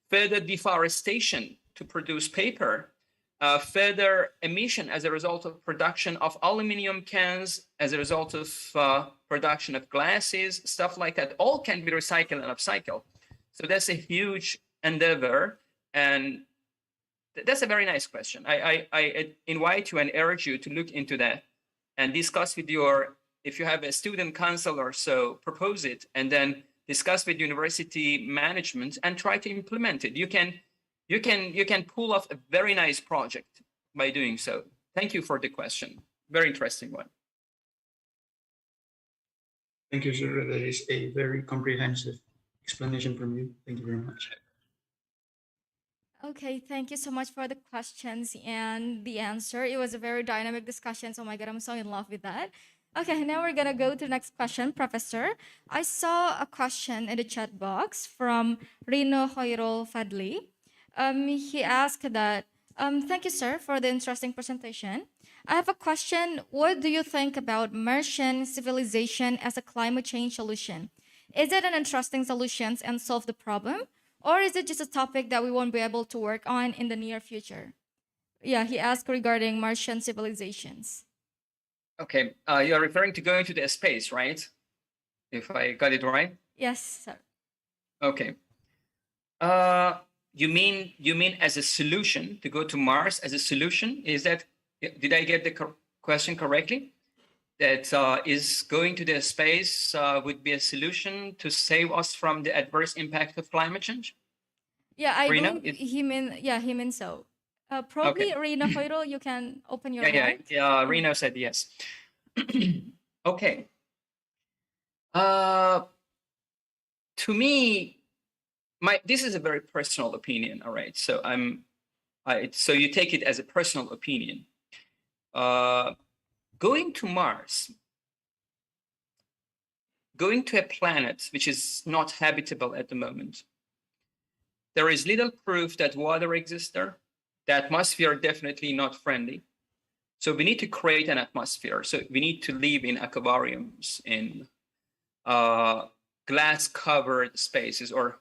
Speaker 7: further deforestation to produce paper, further emission as a result of production of aluminum cans, as a result of production of glasses, stuff like that, all can be recycled and upcycled. So that's a huge endeavor, and that's a very nice question. I invite you and urge you to look into that and discuss with your, if you have a student council or so, propose it, and then discuss with university management and try to implement it. You can pull off a very nice project by doing so. Thank you for the question. Very interesting one.
Speaker 10: Thank you, sir. That is a very comprehensive explanation from you. Thank you very much.
Speaker 6: Okay, thank you so much for the questions and the answer. It was a very dynamic discussion. Oh my God, I'm so in love with that. Okay, now we're gonna go to the next question, Professor. I saw a question in the chat box from Rino Hoirul Fadli. He asked that, thank you, sir, for the interesting presentation. I have a question. What do you think about Martian civilization as a climate change solution? Is it an interesting solution and solve the problem? Or is it just a topic that we won't be able to work on in the near future? Yeah, he asked regarding Martian civilizations.
Speaker 7: Okay, you're referring to going to the space, right? If I got it right?
Speaker 6: Yes, sir.
Speaker 7: Okay. You mean as a solution, to go to Mars as a solution? Is that, did I get the question correctly? That is going to the space would be a solution to save us from the adverse impact of climate change?
Speaker 6: Yeah, I
Speaker 7: Rina,
Speaker 6: believe he meant so. Probably
Speaker 7: Okay.
Speaker 6: Rina Hoiro, you can open your
Speaker 7: Yeah,
Speaker 6: mic.
Speaker 7: Rino said yes. Okay. To me, this is a very personal opinion. All right, so so you take it as a personal opinion. Going to Mars, going to a planet which is not habitable at the moment, there is little proof that water exists there. The atmosphere definitely not friendly. So we need to create an atmosphere. So we need to live in aquariums, in glass-covered spaces or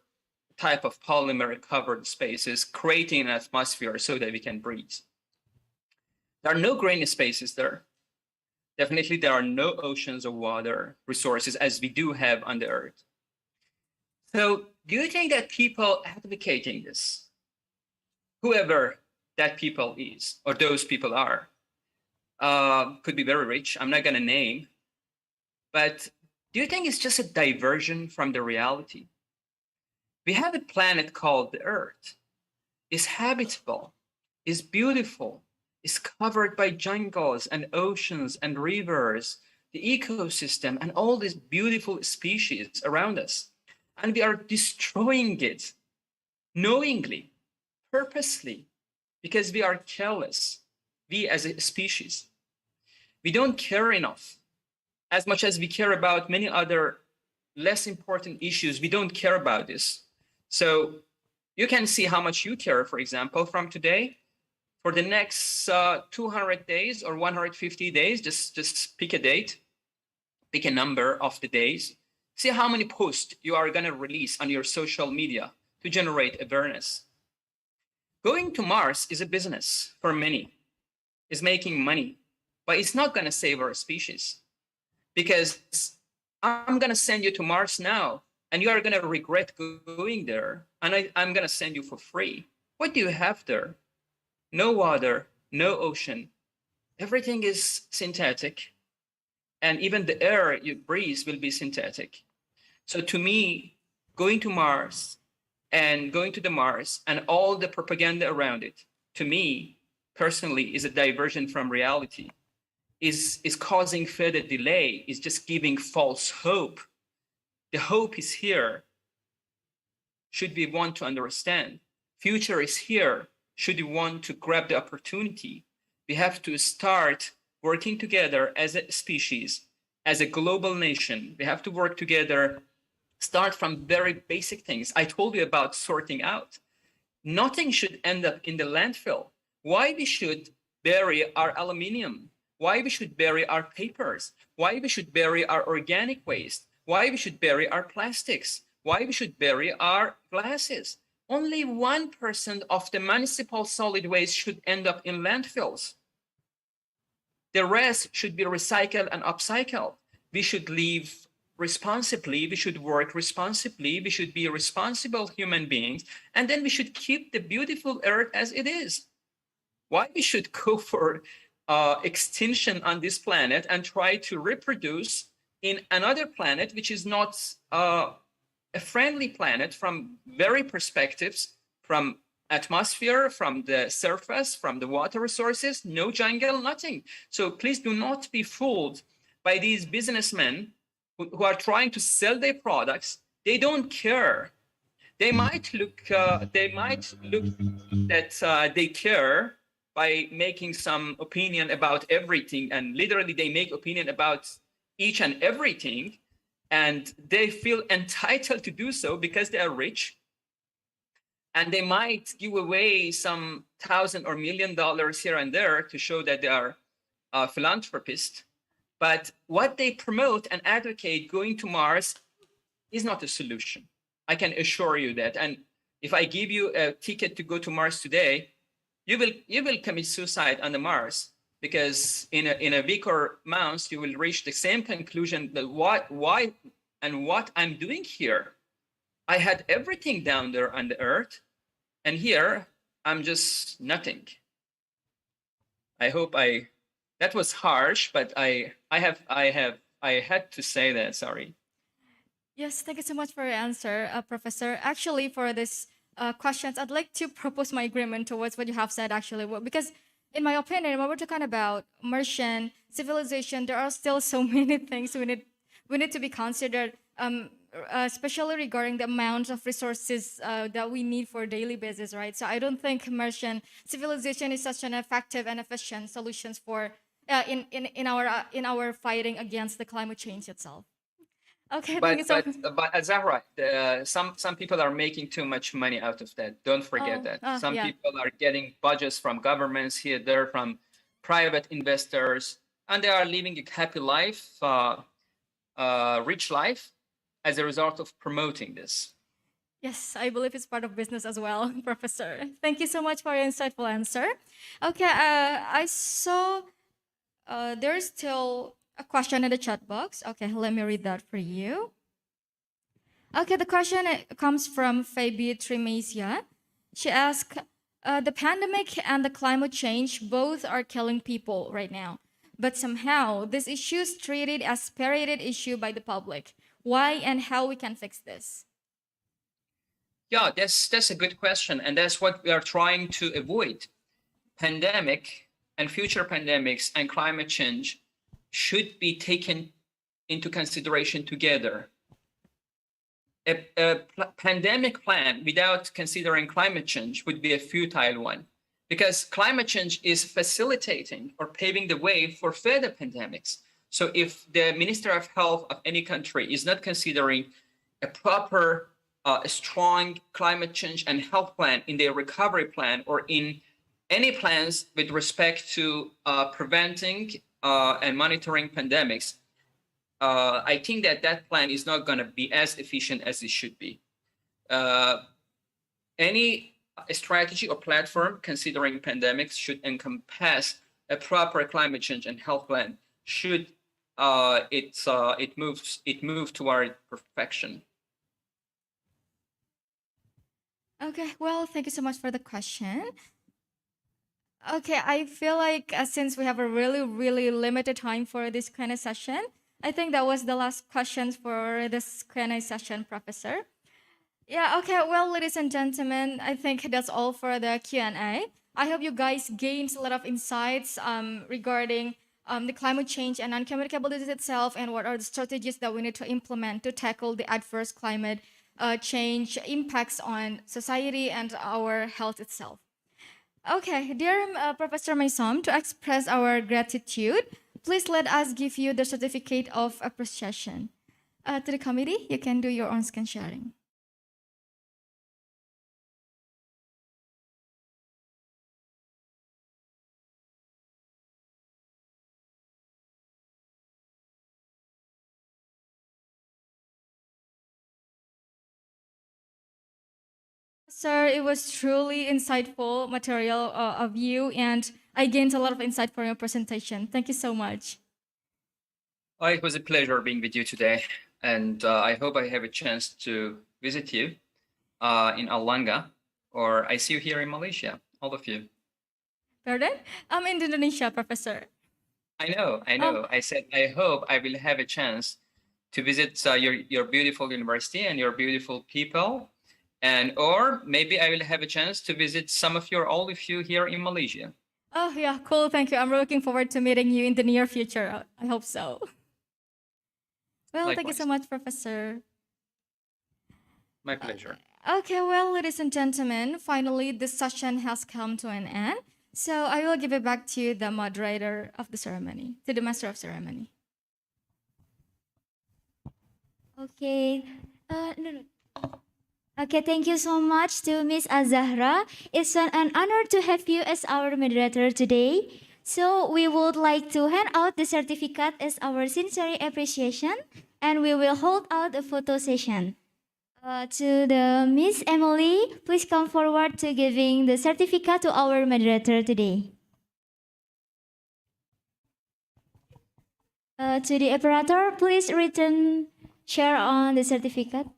Speaker 7: type of polymer-covered spaces, creating an atmosphere so that we can breathe. There are no green spaces there. Definitely, there are no oceans or water resources as we do have on the Earth. So do you think that people advocating this, whoever that people is, or those people are, could be very rich, I'm not gonna name, but do you think it's just a diversion from the reality? We have a planet called the Earth. It's habitable, it's beautiful, is covered by jungles and oceans and rivers, the ecosystem and all these beautiful species around us. And we are destroying it knowingly, purposely, because we are careless, we as a species. We don't care enough. As much as we care about many other less important issues, we don't care about this. So you can see how much you care, for example, from today. For the next 200 days or 150 days, just pick a date, pick a number of the days, see how many posts you are gonna release on your social media to generate awareness. Going to Mars is a business for many, is making money, but it's not gonna save our species. Because I'm gonna send you to Mars now, and you are gonna regret going there, and I'm gonna send you for free. What do you have there? No water, no ocean. Everything is synthetic. And even the air you breathe will be synthetic. So to me, going to Mars and going to the Mars and all the propaganda around it, to me, personally, is a diversion from reality, is causing further delay, is just giving false hope. The hope is here, should we want to understand. Future is here, should you want to grab the opportunity. We have to start working together as a species, as a global nation. We have to work together, start from very basic things. I told you about sorting out. Nothing should end up in the landfill. Why we should bury our aluminum? Why we should bury our papers? Why we should bury our organic waste? Why we should bury our plastics? Why we should bury our glasses? only 1% of the municipal solid waste should end up in landfills. The rest should be recycled and upcycled. We should live responsibly, we should work responsibly, we should be responsible human beings, and then we should keep the beautiful earth as it is. Why we should go for extinction on this planet and try to reproduce in another planet which is not a friendly planet from very perspectives, from atmosphere, from the surface, from the water resources, no jungle, nothing. So please do not be fooled by these businessmen who are trying to sell their products. They don't care. They might look that they care by making some opinion about everything, and literally they make opinion about each and everything, and they feel entitled to do so because they are rich, and they might give away some $1,000 or $1 million here and there to show that they are philanthropists. But what they promote and advocate, going to Mars, is not a solution. I can assure you that. And if I give you a ticket to go to Mars today, you will commit suicide on the Mars, because in a week or months you will reach the same conclusion that why and what I'm doing here. I had everything down there on the Earth, and here I'm just nothing. I hope that was harsh, but I had to say that. Sorry.
Speaker 6: Yes, thank you so much for your answer, Professor. Actually, for this questions, I'd like to propose my agreement towards what you have said, actually. Because in my opinion, when we're talking about Martian civilization, there are still so many things we need to be considered, especially regarding the amount of resources that we need for daily basis, right? So I don't think Martian civilization is such an effective and efficient solutions for in our fighting against the climate change itself. Okay, thank you so much.
Speaker 7: But Zahra, some people are making too much money out of that. Don't forget that. Some
Speaker 6: Yeah.
Speaker 7: people are getting budgets from governments here, there, from private investors, and they are living a happy life, rich life, as a result of promoting this.
Speaker 6: Yes, I believe it's part of business as well, Professor. Thank you so much for your insightful answer. Okay, I saw there's still a question in the chat box. Okay, let me read that for you. Okay, the question comes from Fabi Trimesia. She asked, the pandemic and the climate change both are killing people right now, but somehow this issue is treated as spirited issue by the public. Why and how we can fix this?
Speaker 7: Yeah, that's a good question, and that's what we are trying to avoid. Pandemic and future pandemics and climate change should be taken into consideration together. A pandemic plan without considering climate change would be a futile one, because climate change is facilitating or paving the way for further pandemics. So if the Minister of Health of any country is not considering a proper, a strong climate change and health plan in their recovery plan, or in any plans with respect to preventing and monitoring pandemics, I think that plan is not going to be as efficient as it should be. Any strategy or platform considering pandemics should encompass a proper climate change and health plan. Should it move toward perfection?
Speaker 6: Okay, well, thank you so much for the question. Okay, I feel like since we have a really, really limited time for this Q&A session, I think that was the last questions for this Q&A session, Professor. Yeah, okay, well, ladies and gentlemen, I think that's all for the Q&A. I hope you guys gained a lot of insights regarding the climate change and non-communicable disease itself, and what are the strategies that we need to implement to tackle the adverse climate change impacts on society and our health itself. Okay, dear Professor Meisam, to express our gratitude, please let us give you the certificate of appreciation. To the committee, you can do your own screen sharing. Professor. It was truly insightful material of you, and I gained a lot of insight from your presentation. Thank you so much.
Speaker 7: Oh, it was a pleasure being with you today, and I hope I have a chance to visit you in Alanga, or I see you here in Malaysia, all of you.
Speaker 6: Pardon? I'm in Indonesia, Professor.
Speaker 7: I know.
Speaker 6: Oh.
Speaker 7: I said I hope I will have a chance to visit your beautiful university and your beautiful people, and or maybe I will have a chance to visit all of you here in Malaysia.
Speaker 6: Oh, yeah, cool. Thank you. I'm looking forward to meeting you in the near future. I hope so. Well, thank you so much, Professor.
Speaker 7: My pleasure.
Speaker 6: Okay, well, ladies and gentlemen, finally this session has come to an end. So I will give it back to the moderator of the ceremony, to the master of ceremony.
Speaker 2: Okay. No. Okay, thank you so much to Miss Azahra. It's an honor to have you as our moderator today. So we would like to hand out the certificate as our sincere appreciation, and we will hold out a photo session. To the Miss Emily, please come forward to giving the certificate to our moderator today. To the operator, please return share on the certificate.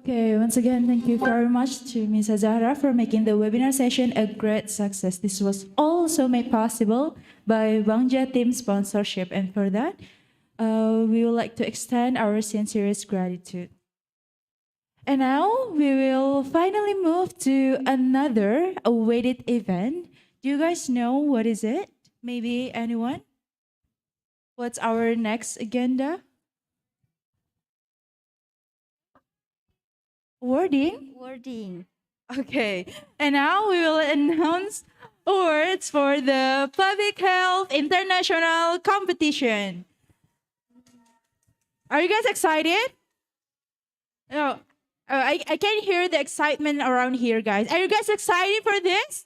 Speaker 1: Okay, once again, thank you very much to Ms. Azahra for making the webinar session a great success. This was also made possible by Bangja Team sponsorship, and for that, we would like to extend our sincerest gratitude. And now we will finally move to another awaited event. Do you guys know what is it? Maybe anyone? What's our next agenda? Wording?
Speaker 2: Wording.
Speaker 1: Okay, and now we will announce awards for the Public Health International Competition. Are you guys excited? No, I can hear the excitement around here, guys. Are you guys excited for this?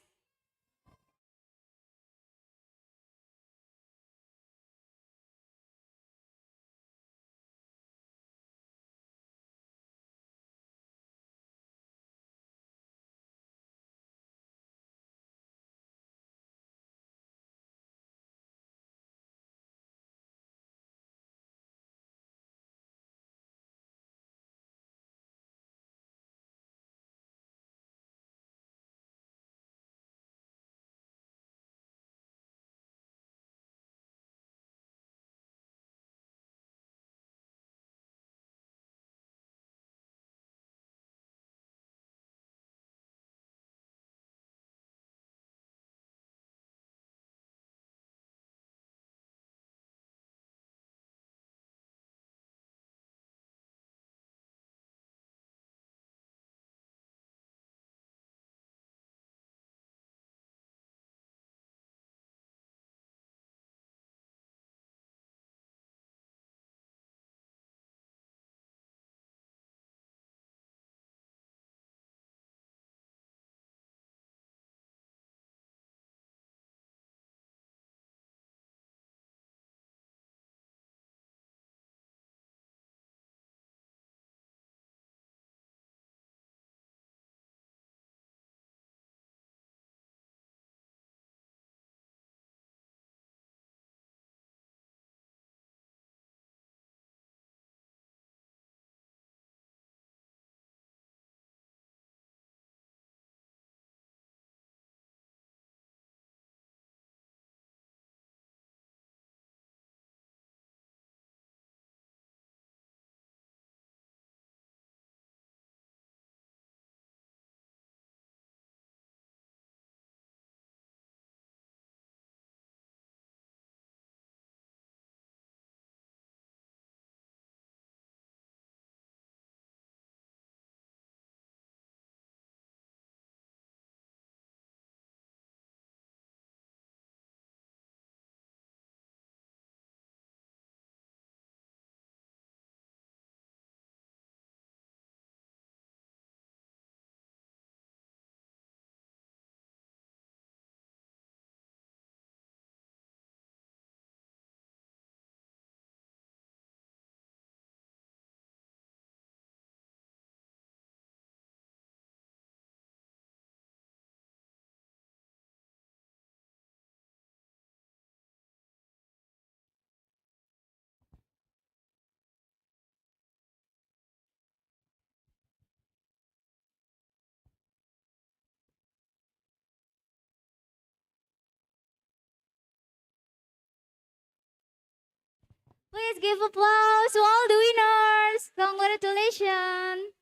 Speaker 2: Please give applause to all the winners. Congratulations.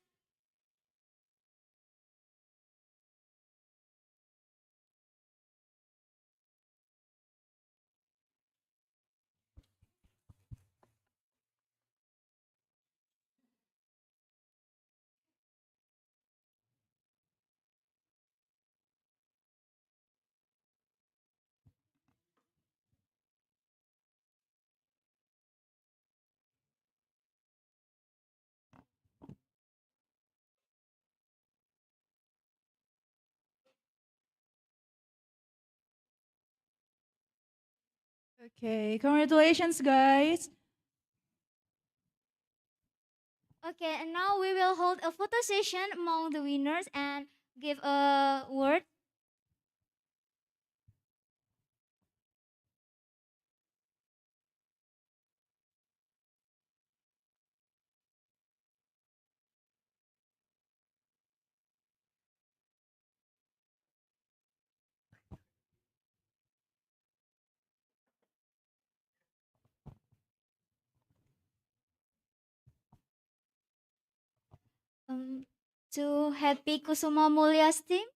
Speaker 1: Okay, congratulations, guys.
Speaker 2: Okay, and now we will hold a photo session among the winners and give a word. Um, to Happy Kusuma Mulya's team.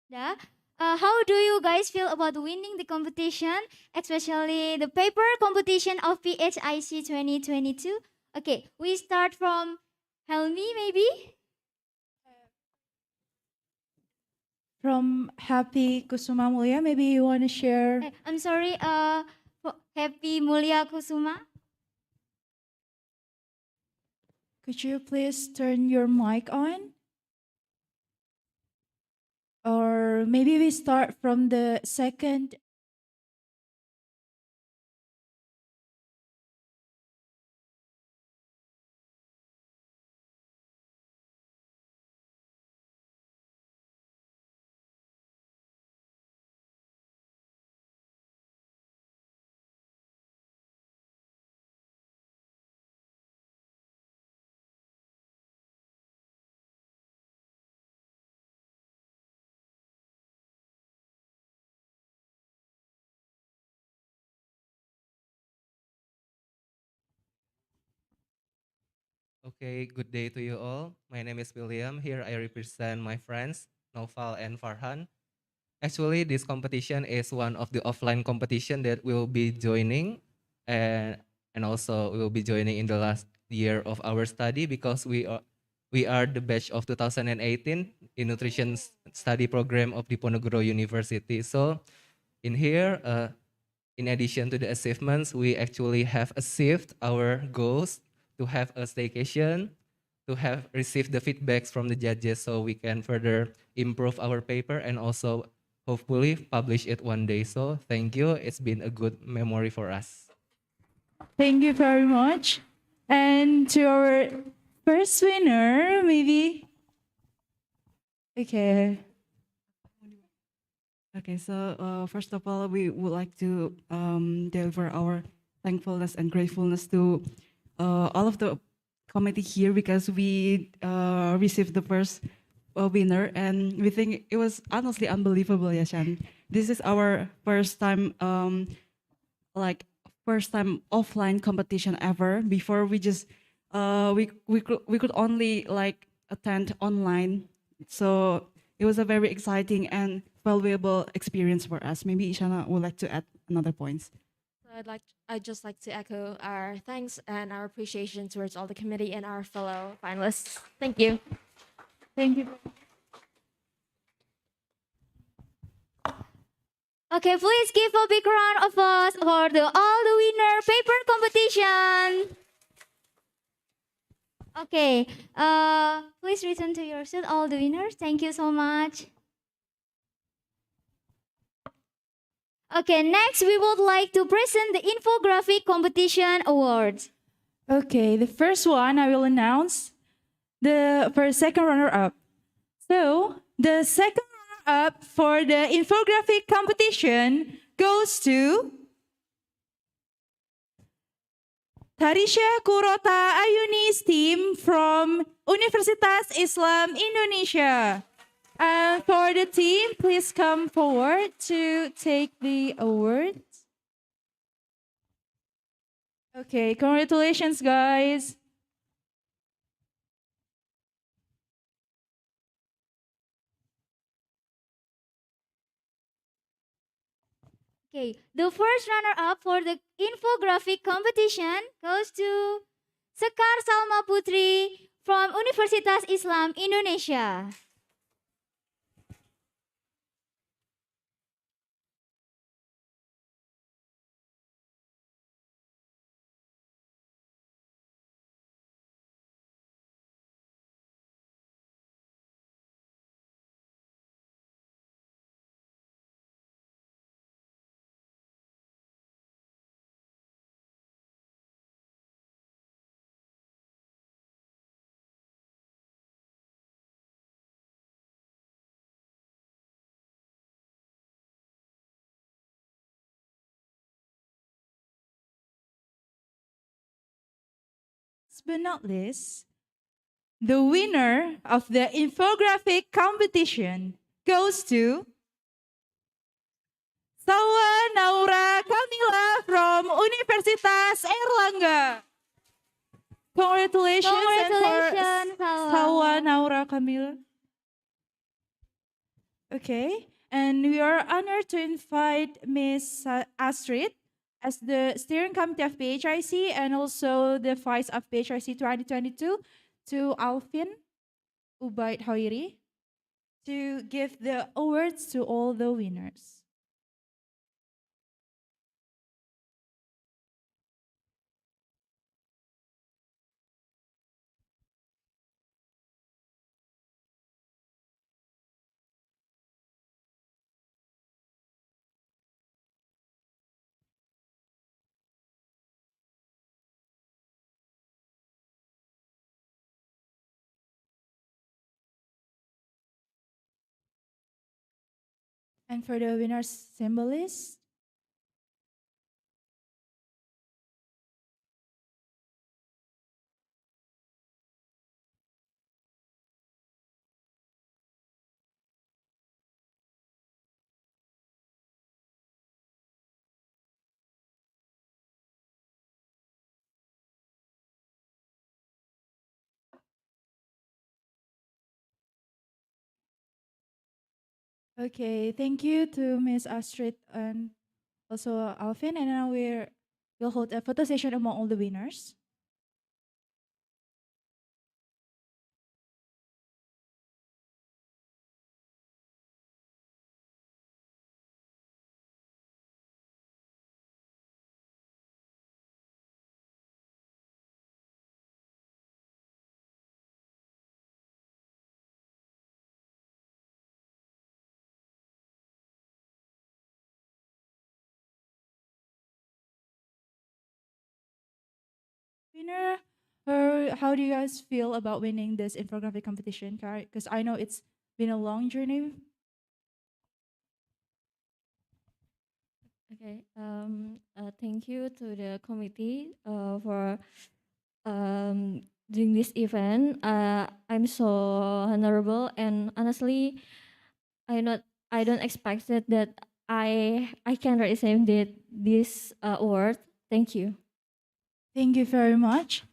Speaker 2: Yeah. How do you guys feel about winning the competition, especially the paper competition of PHIC 2022? Okay, we start from Helmi, maybe?
Speaker 1: From Happy Kusuma Mulya, maybe you want to share.
Speaker 2: I'm sorry, Happy Mulya Kusuma.
Speaker 1: Could you please turn your mic on? Or maybe we start from the second.
Speaker 9: Okay, good day to you all. My name is William. Here I represent my friends, Noval and Farhan. Actually, this competition is one of the offline competition that we'll be joining and also we will be joining in the last year of our study because we are the batch of 2018 in nutrition study program of Diponegoro University. So in here, in addition to the achievements, we actually have achieved our goals to have a staycation, to have received the feedbacks from the judges so we can further improve our paper and also hopefully publish it one day. So thank you. It's been a good memory for us.
Speaker 1: Thank you very much. And to our first winner, maybe. Okay.
Speaker 11: Okay, so first of all, we would like to deliver our thankfulness and gratefulness to all of the committee here because we received the first winner, and we think it was honestly unbelievable, Yashan. This is our first time, first time offline competition ever. Before we just we could only like attend online, so it was a very exciting and valuable experience for us. Maybe Ishana would like to add another points.
Speaker 12: So I'd just like to echo our thanks and our appreciation towards all the committee and our fellow finalists. Thank you.
Speaker 1: Thank you.
Speaker 2: Okay, please give a big round of applause for all the winner paper competition. Okay, please return to your seat, all the winners. Thank you so much. Okay, next we would like to present the infographic competition awards.
Speaker 1: Okay, the first one I will announce for second runner-up. So the second runner-up for the infographic competition goes to Tarisha Kurota Ayuni's team from Universitas Islam Indonesia. And for the team, please come forward to take the award. Okay, congratulations, guys.
Speaker 2: Okay, the first runner-up for the infographic competition goes to Sekar Salma Putri from Universitas Islam Indonesia.
Speaker 1: Last but not least, the winner of the infographic competition goes to Sawa Naura Kamila from Universitas Erlangga. Congratulations,
Speaker 2: Congratulations,
Speaker 1: Sawa Naura Kamila. Okay, and we are honored to invite Miss Astrid as the steering committee of PHIC and also the vice of PHIC 2022 to Alvin Ubaid Hoiri to give the awards to all the winners. And for the winner's symbolist, okay, thank you to Miss Astrid and also Alvin. And now we'll hold a photo session among all the winners. Winner, how do you guys feel about winning this infographic competition? Because I know it's been a long journey.
Speaker 12: Okay. Thank you to the committee for doing this event. I'm so honorable, and honestly, I don't expect it that I can receive this award. Thank you.
Speaker 1: Thank you very much.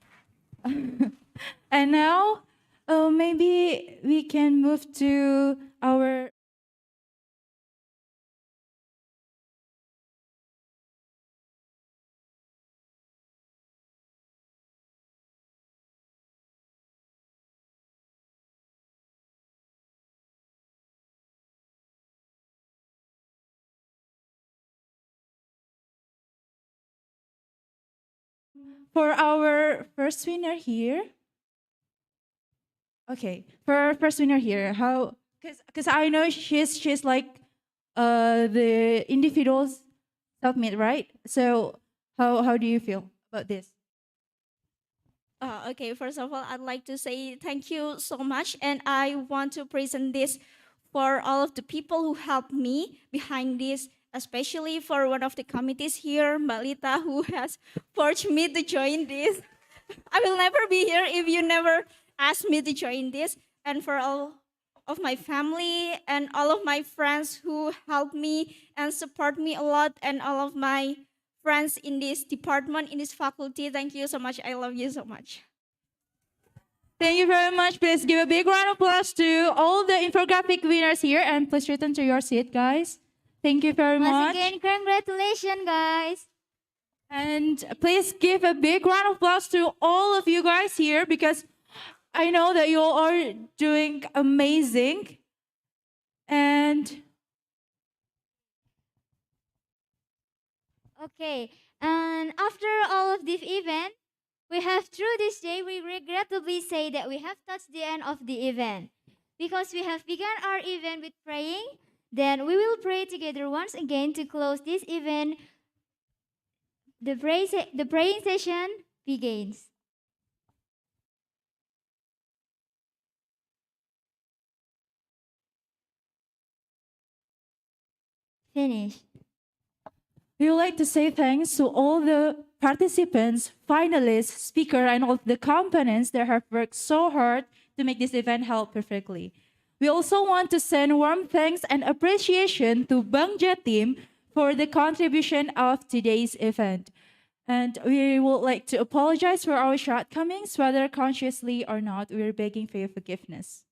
Speaker 1: And now, maybe we can move to our for our first winner here. Okay, for our first winner here, how? Because I know she's like the individuals submit, right? So how do you feel about this?
Speaker 13: Okay, first of all, I'd like to say thank you so much. And I want to present this for all of the people who helped me behind this, especially for one of the committees here, Mbak Lita, who has forced me to join this. I will never be here if you never asked me to join this. And for all of my family and all of my friends who helped me and support me a lot, and all of my friends in this department, in this faculty, thank you so much. I love you so much.
Speaker 1: Thank you very much. Please give a big round of applause to all the infographic winners here, and please return to your seat, guys. Thank you very
Speaker 2: Once
Speaker 1: much.
Speaker 2: again, congratulations, guys.
Speaker 1: And please give a big round of applause to all of you guys here, because I know that you all are doing amazing. And
Speaker 2: Okay, and after all of this event, we have through this day, we regrettably say that we have touched the end of the event. Because we have begun our event with praying, then we will pray together once again to close this event. The praying session begins. Finish.
Speaker 1: we would like to say thanks to all the participants, finalists, speaker, and all the components that have worked so hard to make this event held perfectly. We also want to send warm thanks and appreciation to Bangja team for the contribution of today's event. And we would like to apologize for our shortcomings, whether consciously or not. We're begging for your forgiveness.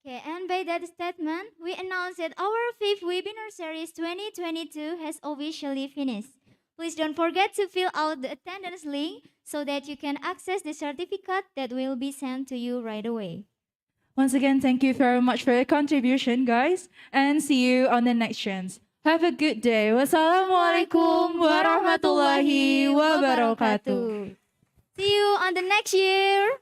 Speaker 2: Okay, and by that statement, we announce that our fifth webinar series 2022 has officially finished. Please don't forget to fill out the attendance link so that you can access the certificate that will be sent to you right away.
Speaker 1: Once again, thank you very much for your contribution, guys, and see you on the next chance. Have a good day. Wassalamualaikum warahmatullahi wabarakatuh.
Speaker 2: See you on the next year.